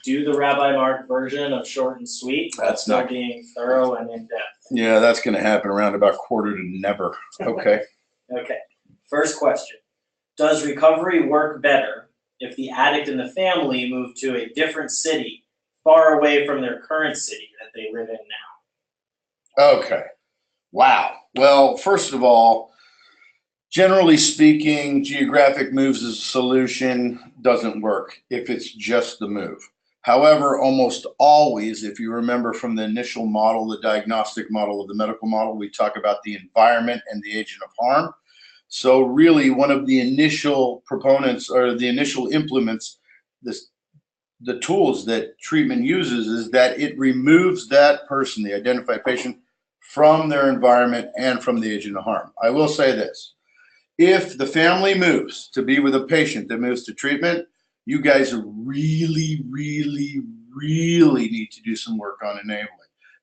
do the Rabbi Mark version of short and sweet. That's not being thorough and in depth. Yeah, that's going to happen around about quarter to never. Okay. Okay. First question. Does recovery work better if the addict and the family move to a different city, far away from their current city that they live in now? Okay. Wow. Well, first of all, generally speaking, geographic moves as a solution doesn't work if it's just the move. However, almost always, if you remember from the initial model, the diagnostic model of the medical model, we talk about the environment and the agent of harm. So really, one of the initial proponents or the initial implements, the tools that treatment uses, is that it removes that person, the identified patient, from their environment and from the agent of harm. I will say this. If the family moves to be with a patient that moves to treatment, you guys really, really, really need to do some work on enabling,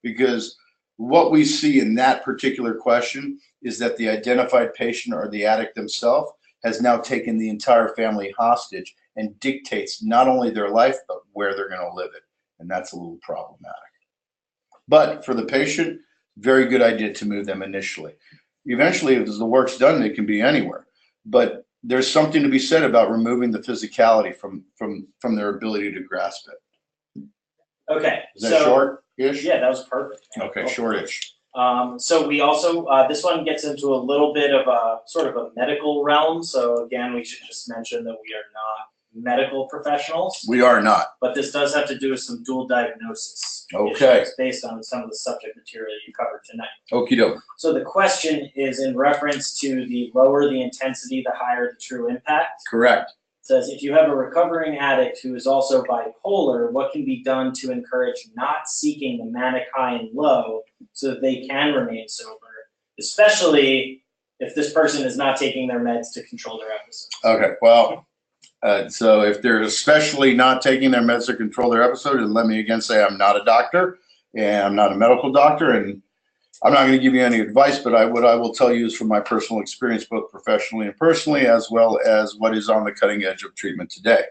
because what we see in that particular question is that the identified patient or the addict themselves has now taken the entire family hostage and dictates not only their life, but where they're going to live it. And that's a little problematic. But for the patient, very good idea to move them initially. Eventually, if the work's done, they can be anywhere. But there's something to be said about removing the physicality from their ability to grasp it. Okay. Is that short-ish? Yeah, that was perfect. Okay, short-ish. So we also, this one gets into a little bit of a sort of a medical realm. So again, we should just mention that we are not medical professionals. We are not. But this does have to do with some dual diagnosis Okay. issues based on some of the subject material you covered tonight. Okie doke. So the question is in reference to the lower the intensity, the higher the true impact. Correct. It says, if you have a recovering addict who is also bipolar, what can be done to encourage not seeking the manic high and low so that they can remain sober, especially if this person is not taking their meds to control their episodes? Okay, well, So if they're especially not taking their meds to control their episode, and let me again say I'm not a doctor and I'm not a medical doctor, and I'm not going to give you any advice, but what I will tell you is from my personal experience, both professionally and personally, as well as what is on the cutting edge of treatment today.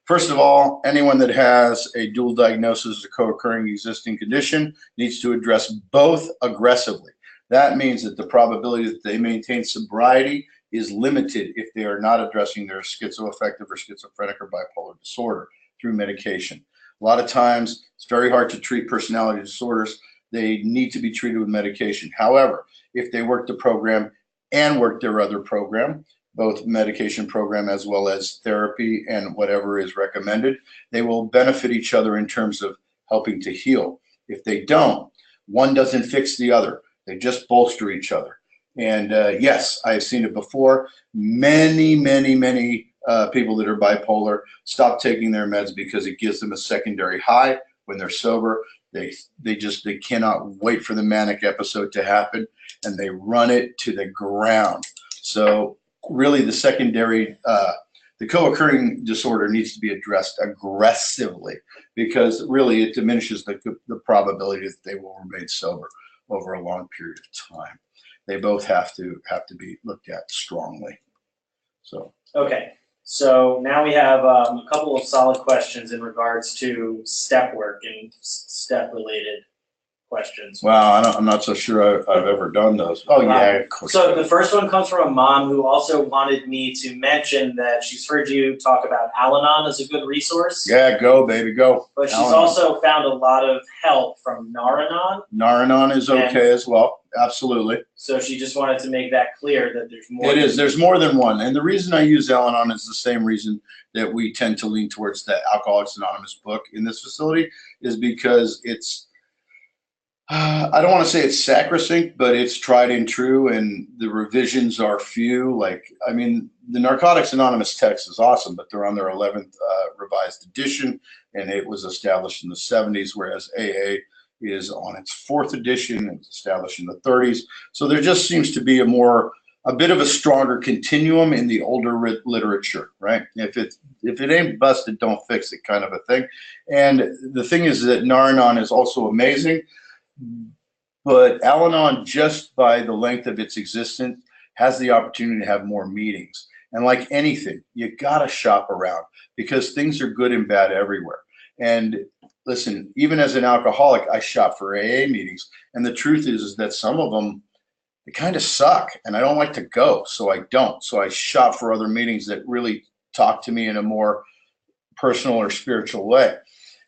First of all, anyone that has a dual diagnosis of co-occurring existing condition needs to address both aggressively. That means that the probability that they maintain sobriety is limited if they are not addressing their schizoaffective or schizophrenic or bipolar disorder through medication. A lot of times, it's very hard to treat personality disorders. They need to be treated with medication. However, if they work the program and work their other program, both medication program as well as therapy and whatever is recommended, they will benefit each other in terms of helping to heal. If they don't, one doesn't fix the other. They just bolster each other. And yes, I've seen it before. Many people that are bipolar stop taking their meds because it gives them a secondary high when they're sober. They cannot wait for the manic episode to happen, and they run it to the ground. So really the secondary, the co-occurring disorder needs to be addressed aggressively, because really it diminishes the probability that they will remain sober over a long period of time. They both have to be looked at strongly. So Okay, so now we have a couple of solid questions in regards to step work and step related questions. wow, I'm not so sure I've ever done those. Oh yeah, of course. So the first one comes from a mom who also wanted me to mention that she's heard you talk about Al-Anon as a good resource. Yeah, go baby, go. But she's Al-Anon. Also found a lot of help from Nar-Anon. Nar-Anon is okay as well, absolutely. So she just wanted to make that clear that there's more. It is. There's more than one, and the reason I use Al-Anon is the same reason that we tend to lean towards the Alcoholics Anonymous book in this facility, is because it's. I don't want to say it's sacrosanct, but it's tried and true, and the revisions are few. Like, I mean, the Narcotics Anonymous text is awesome, but they're on their 11th revised edition, and it was established in the 70s, whereas AA is on its 4th edition. It was established in the 30s. So there just seems to be a bit of a stronger continuum in the older literature, right? If it ain't busted, don't fix it, kind of a thing. And the thing is that Nar-Anon is also amazing. But Al-Anon, just by the length of its existence, has the opportunity to have more meetings. And like anything, you gotta shop around, because things are good and bad everywhere. And listen, even as an alcoholic, I shop for AA meetings. And the truth is that some of them, they kind of suck, and I don't like to go, so I don't. So I shop for other meetings that really talk to me in a more personal or spiritual way.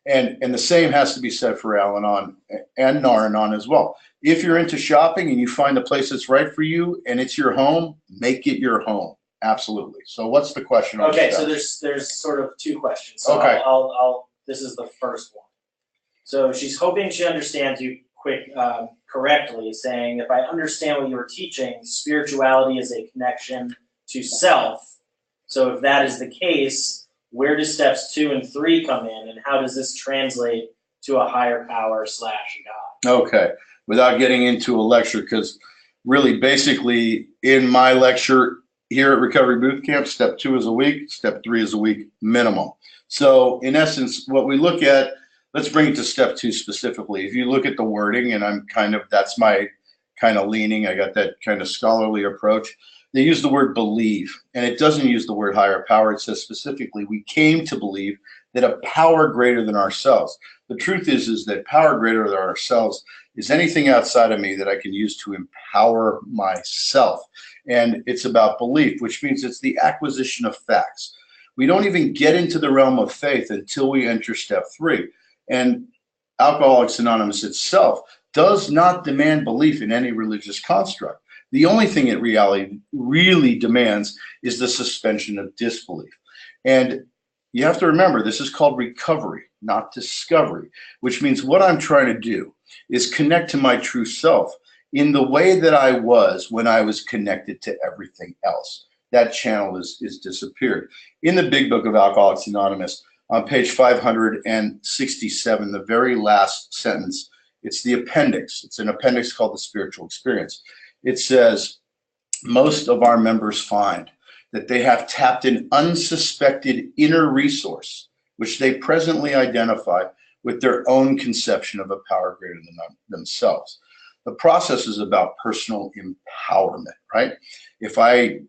And the same has to be said for Al-Anon and Nar-Anon as well. If you're into shopping and you find a place that's right for you and it's your home, make it your home. Absolutely. So what's the question? Okay, so there's sort of two questions. So okay. This is the first one. So she's hoping she understands you correctly, saying, if I understand what you were teaching, spirituality is a connection to self. So if that is the case, where do steps 2 and 3 come in, and how does this translate to a higher power / God? Okay, without getting into a lecture, because really basically in my lecture here at Recovery Boot Camp, step 2 is a week, step 3 is a week minimum. So in essence, what we look at, let's bring it to step 2 specifically. If you look at the wording, and that's my kind of leaning, I got that kind of scholarly approach. They use the word believe, and it doesn't use the word higher power. It says specifically, we came to believe that a power greater than ourselves. The truth is that power greater than ourselves is anything outside of me that I can use to empower myself. And it's about belief, which means it's the acquisition of facts. We don't even get into the realm of faith until we enter step 3. And Alcoholics Anonymous itself does not demand belief in any religious construct. The only thing it really demands is the suspension of disbelief. And you have to remember, this is called recovery, not discovery, which means what I'm trying to do is connect to my true self in the way that I was when I was connected to everything else. That channel is disappeared. In the Big Book of Alcoholics Anonymous, on page 567, the very last sentence, it's the appendix. It's an appendix called the Spiritual Experience. It says, most of our members find that they have tapped an unsuspected inner resource, which they presently identify with their own conception of a power greater than themselves. The process is about personal empowerment, right? If I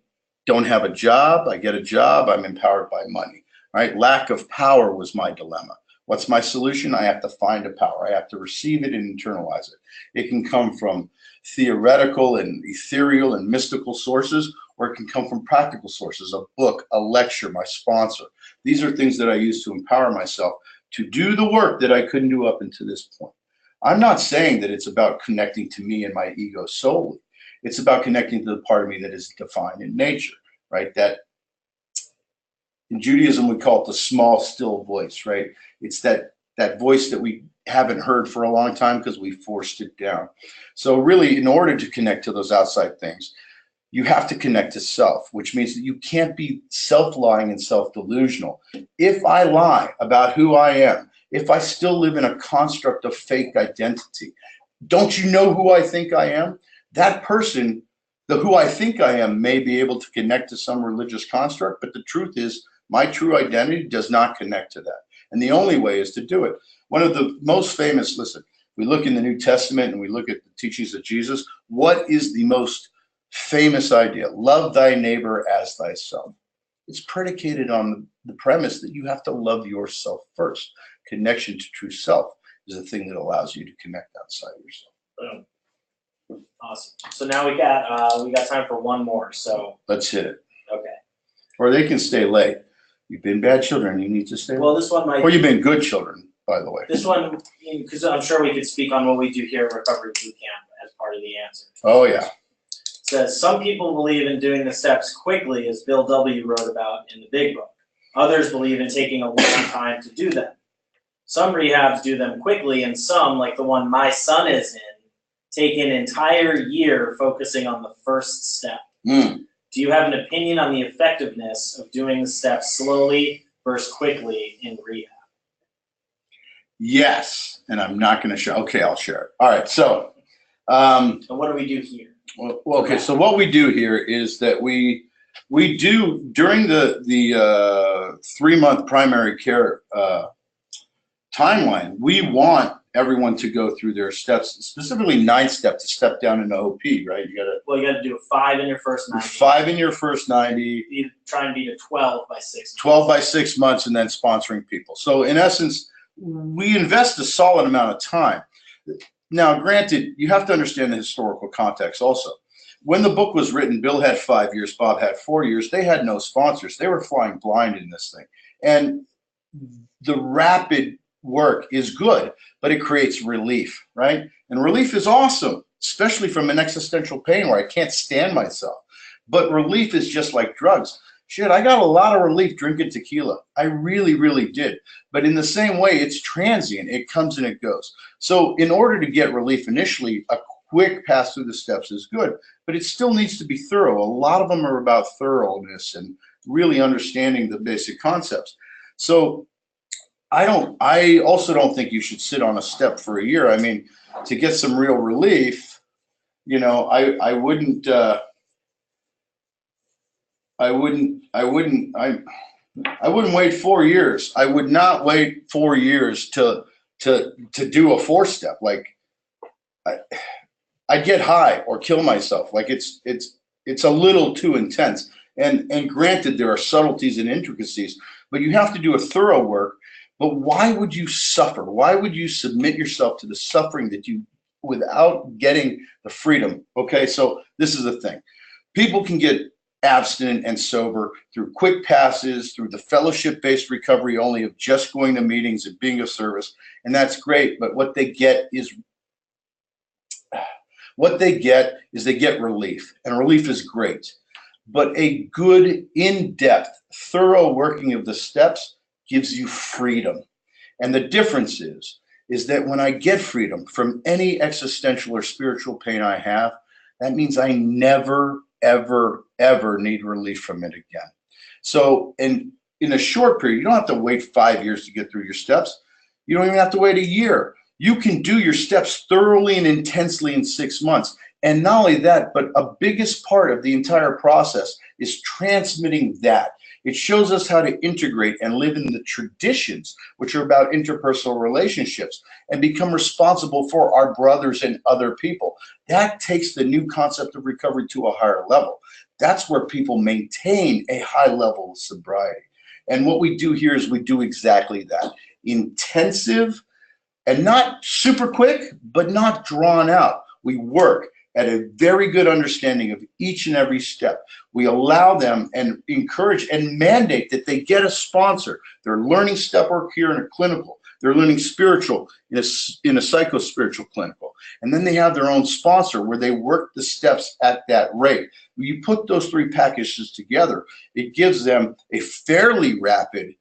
don't have a job, I get a job, I'm empowered by money, right? Lack of power was my dilemma. What's my solution? I have to find a power. I have to receive it and internalize it. It can come from theoretical and ethereal and mystical sources, or it can come from practical sources, a book, a lecture, my sponsor. These are things that I use to empower myself to do the work that I couldn't do up until this point. I'm not saying that it's about connecting to me and my ego solely. It's about connecting to the part of me that is defined in nature, right? That in Judaism, we call it the small, still voice, right? It's that voice that we haven't heard for a long time because we forced it down. So really, in order to connect to those outside things, you have to connect to self, which means that you can't be self-lying and self-delusional. If I lie about who I am, if I still live in a construct of fake identity, don't you know who I think I am? That person, the who I think I am, may be able to connect to some religious construct, but the truth is my true identity does not connect to that. And the only way is to do it. One of the most famous, listen, we look in the New Testament and we look at the teachings of Jesus. What is the most famous idea? Love thy neighbor as thyself. It's predicated on the premise that you have to love yourself first. Connection to true self is the thing that allows you to connect outside yourself. Boom. Awesome. So now we got time for one more. So let's hit it. Okay. Or they can stay late. You've been bad children. You need to stay Well, late. this one might. Or you've been good children, by the way. This one, because I'm sure we could speak on what we do here at Recovery Boot Camp as part of the answer. Oh yeah. It says some people believe in doing the steps quickly, as Bill W. wrote about in the Big Book. Others believe in taking a long time to do them. Some rehabs do them quickly, and some, like the one my son is in, take an entire year focusing on the first step. Do you have an opinion on the effectiveness of doing the steps slowly versus quickly in rehab? Yes, and I'm not going to share. Okay, I'll share it. All right, so. And what do we do here? Well, okay, so what we do here is that we do, during the 3-month primary care timeline, we want everyone to go through their steps, specifically 9 steps to step down into OP, right? You got to do 5 in your first 90. 5 in your first 90. Try and be to 12 by 6 months. 12 by 6 months, and then sponsoring people. So in essence, we invest a solid amount of time. Now, granted, you have to understand the historical context also. When the book was written, Bill had 5 years, Bob had 4 years. They had no sponsors. They were flying blind in this thing. And the rapid work is good, but it creates relief, right? And relief is awesome, especially from an existential pain where I can't stand myself. But relief is just like drugs. Shit, I got a lot of relief drinking tequila. I really, really did. But in the same way, it's transient. It comes and it goes. So in order to get relief initially, a quick pass through the steps is good, but it still needs to be thorough. A lot of them are about thoroughness and really understanding the basic concepts. So I also don't think you should sit on a step for a year. I mean, to get some real relief, you know, I wouldn't wait 4 years. I would not wait 4 years to do a 4-step. Like I'd get high or kill myself. Like it's a little too intense. And granted, there are subtleties and intricacies, but you have to do a thorough work. But why would you suffer? Why would you submit yourself to the suffering that you, without getting the freedom? Okay, so this is the thing. People can get abstinent and sober through quick passes, through the fellowship-based recovery only of just going to meetings and being of service, and that's great. But what they get is they get relief, and relief is great. But a good, in-depth, thorough working of the steps gives you freedom. And the difference is that when I get freedom from any existential or spiritual pain I have, that means I never, ever, ever need relief from it again. So in a short period, you don't have to wait 5 years to get through your steps. You don't even have to wait a year. You can do your steps thoroughly and intensely in 6 months. And not only that, but a biggest part of the entire process is transmitting that. It shows us how to integrate and live in the traditions, which are about interpersonal relationships, and become responsible for our brothers and other people. That takes the new concept of recovery to a higher level. That's where people maintain a high level of sobriety. And what we do here is we do exactly that. Intensive and not super quick, but not drawn out. We work at a very good understanding of each and every step. We allow them and encourage and mandate that they get a sponsor. They're learning step work here in a clinical. They're learning spiritual in a psycho-spiritual clinical. And then they have their own sponsor where they work the steps at that rate. When you put those three packages together, it gives them a fairly rapid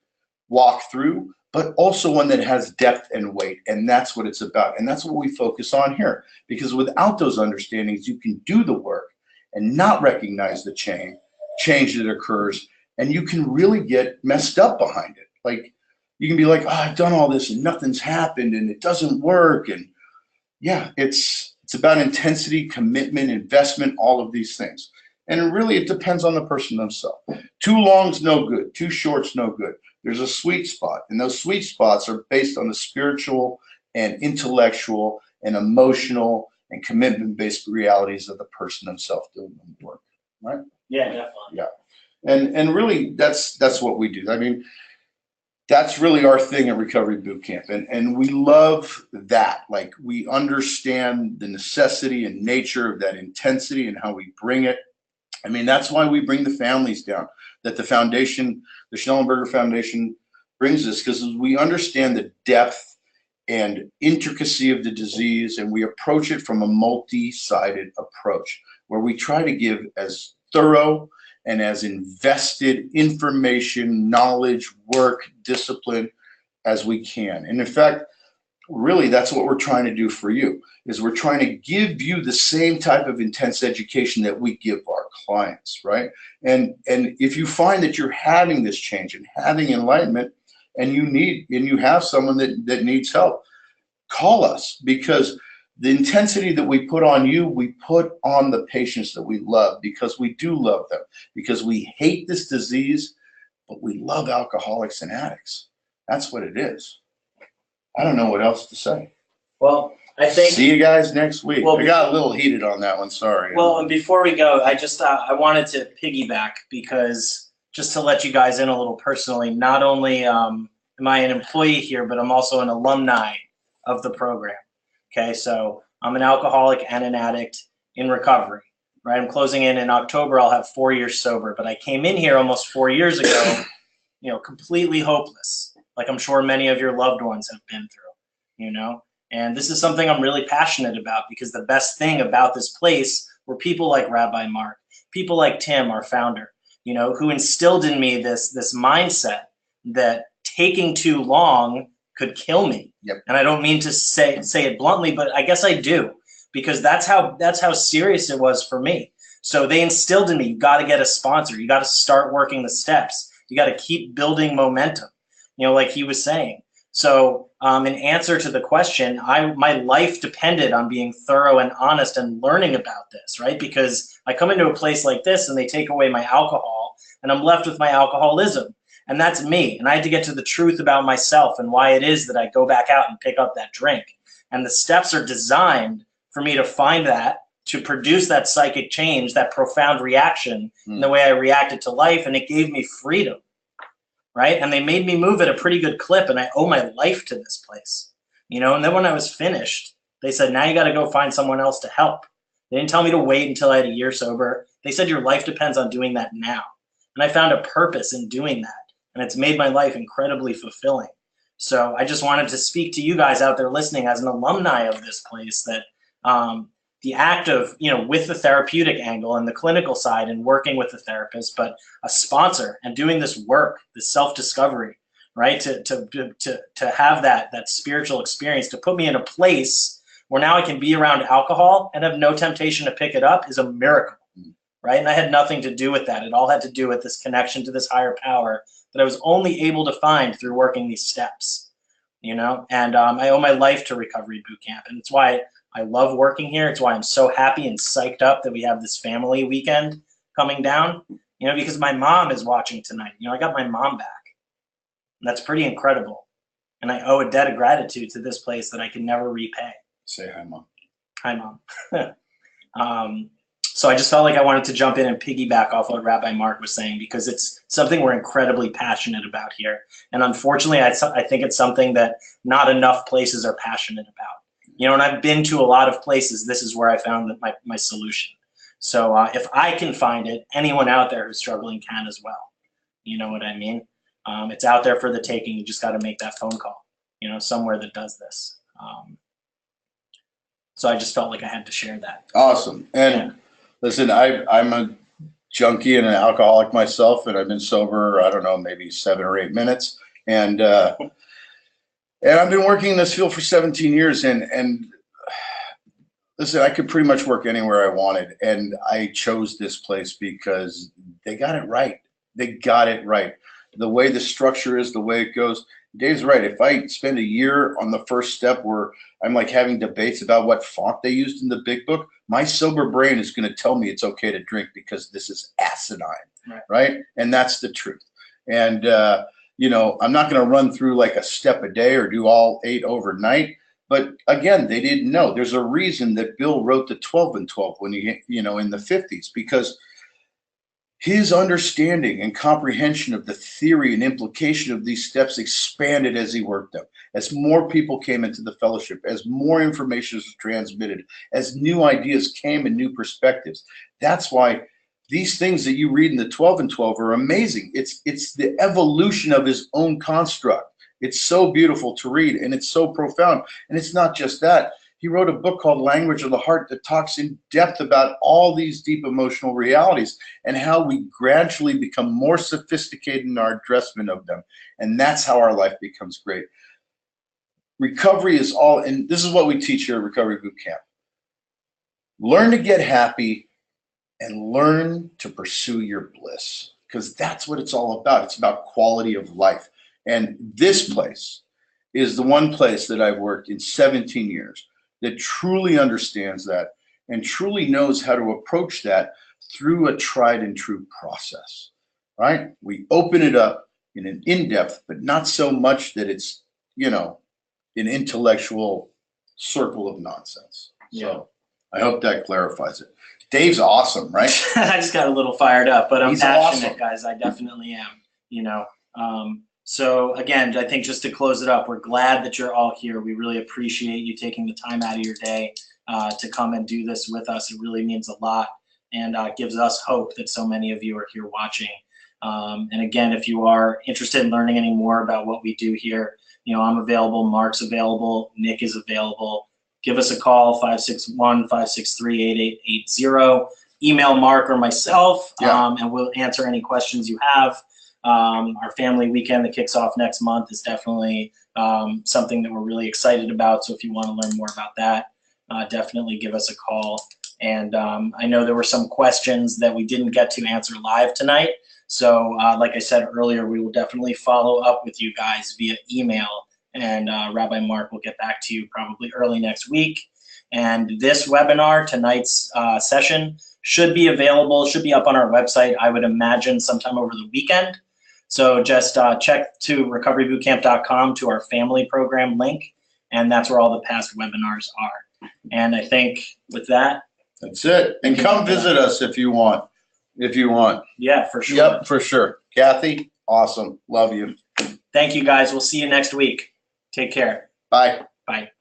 walkthrough, but also one that has depth and weight. And that's what it's about. And that's what we focus on here. Because without those understandings, you can do the work and not recognize the change that occurs. And you can really get messed up behind it. Like, you can be like, oh, I've done all this and nothing's happened and it doesn't work. And yeah, it's about intensity, commitment, investment, all of these things. And really, it depends on the person themselves. Too long's no good. Too short's no good. There's a sweet spot, and those sweet spots are based on the spiritual and intellectual and emotional and commitment-based realities of the person themselves doing the work, right? Yeah, definitely. Yeah, and really, that's what we do. I mean, that's really our thing at Recovery Boot Camp, and we love that. Like, we understand the necessity and nature of that intensity and how we bring it. I mean, that's why we bring the families down, that the foundation, the Schnellenberger Foundation brings us, because we understand the depth and intricacy of the disease, and we approach it from a multi-sided approach where we try to give as thorough and as invested information, knowledge, work, discipline as we can. And in fact, really, that's what we're trying to do for you, is we're trying to give you the same type of intense education that we give our clients, right? And if you find that you're having this change and having enlightenment, and you have someone that needs help, call us, because the intensity that we put on you, we put on the patients that we love, because we do love them, because we hate this disease, but we love alcoholics and addicts. That's what it is. I don't know what else to say. Well, I think. See you guys next week. Well, I got a little heated on that one. Sorry. Well, and before we go, I just I wanted to piggyback, because just to let you guys in a little personally, not only am I an employee here, but I'm also an alumni of the program. Okay, so I'm an alcoholic and an addict in recovery. Right, I'm closing in October. I'll have 4 years sober, but I came in here almost 4 years ago, completely hopeless. Like I'm sure many of your loved ones have been through, and this is something I'm really passionate about, because the best thing about this place were people like Rabbi Mark, people like Tim, our founder, who instilled in me this mindset that taking too long could kill me. Yep. And I don't mean to say it bluntly, but I guess I do, because that's how serious it was for me. So they instilled in me, you got to get a sponsor, you got to start working the steps, you got to keep building momentum. Like he was saying. So in answer to the question, my life depended on being thorough and honest and learning about this, right? Because I come into a place like this and they take away my alcohol and I'm left with my alcoholism. And that's me. And I had to get to the truth about myself and why it is that I go back out and pick up that drink. And the steps are designed for me to find that, to produce that psychic change, that profound reaction in the way I reacted to life. And it gave me freedom. Right? And they made me move at a pretty good clip, and I owe my life to this place, and then when I was finished, they said, now you got to go find someone else to help. They didn't tell me to wait until I had a year sober. They said, your life depends on doing that now. And I found a purpose in doing that, and it's made my life incredibly fulfilling. So I just wanted to speak to you guys out there listening as an alumni of this place, that the act of, with the therapeutic angle and the clinical side and working with the therapist, but a sponsor and doing this work, this self-discovery, right? To have that spiritual experience, to put me in a place where now I can be around alcohol and have no temptation to pick it up, is a miracle, right? And I had nothing to do with that. It all had to do with this connection to this higher power that I was only able to find through working these steps, and I owe my life to Recovery Boot Camp. And it's why I love working here. It's why I'm so happy and psyched up that we have this family weekend coming down, you know, because my mom is watching tonight. You know, I got my mom back. And that's pretty incredible. And I owe a debt of gratitude to this place that I can never repay. Say hi, Mom. Hi, Mom. So I just felt like I wanted to jump in and piggyback off what Rabbi Mark was saying, because it's something we're incredibly passionate about here. And unfortunately, I think it's something that not enough places are passionate about. You know, and I've been to a lot of places. This is where I found that my solution. So if I can find it, anyone out there who's struggling can as well. You know what I mean? It's out there for the taking. You just got to make that phone call, you know, somewhere that does this. So I just felt like I had to share that. Awesome. And listen, I'm a junkie and an alcoholic myself, and I've been sober, I don't know, maybe 7 or 8 minutes. And I've been working in this field for 17 years. And listen, I could pretty much work anywhere I wanted. And I chose this place because they got it right. They got it right. The way the structure is, the way it goes. Dave's right. If I spend a year on the first step where I'm like having debates about what font they used in the big book, my sober brain is going to tell me it's okay to drink because this is asinine, right? And that's the truth. And, you know, I'm not going to run through like a step a day or do all 8 overnight. But again, they didn't know. There's a reason that Bill wrote the 12 and 12 when you know, in the 50s, because his understanding and comprehension of the theory and implication of these steps expanded as he worked them. As more people came into the fellowship, as more information was transmitted, as new ideas came and new perspectives. That's why these things that you read in the 12 and 12 are amazing. It's the evolution of his own construct. It's so beautiful to read, and it's so profound. And it's not just that. He wrote a book called Language of the Heart that talks in depth about all these deep emotional realities and how we gradually become more sophisticated in our addressment of them. And that's how our life becomes great. Recovery is all, and this is what we teach here at Recovery Boot Camp. Learn to get happy and learn to pursue your bliss, because that's what it's all about. It's about quality of life. And this place is the one place that I've worked in 17 years that truly understands that and truly knows how to approach that through a tried and true process, right? We open it up in an in-depth, but not so much that it's, you know, an intellectual circle of nonsense. So I hope that clarifies it. Dave's awesome, right? I just got a little fired up, but I'm He's passionate, awesome. guys. I definitely am, you know. So again, I think just to close it up, we're glad that you're all here. We really appreciate you taking the time out of your day to come and do this with us. It really means a lot, and gives us hope that so many of you are here watching. And again, if you are interested in learning any more about what we do here, you know, I'm available, Mark's available, Nick is available. Give us a call, 561-563-8880. Email Mark or myself, and we'll answer any questions you have. Our family weekend that kicks off next month is definitely something that we're really excited about. So if you want to learn more about that, definitely give us a call. And I know there were some questions that we didn't get to answer live tonight. So like I said earlier, we will definitely follow up with you guys via email, and Rabbi Mark will get back to you probably early next week. And this webinar, tonight's session, should be available, should be up on our website, I would imagine sometime over the weekend. So just check to recoverybootcamp.com to our family program link, and that's where all the past webinars are. And I think with that, that's it. And come visit us if you want. If you want. Yeah, for sure. Yep, for sure. Kathy, awesome. Love you. Thank you, guys. We'll see you next week. Take care. Bye. Bye.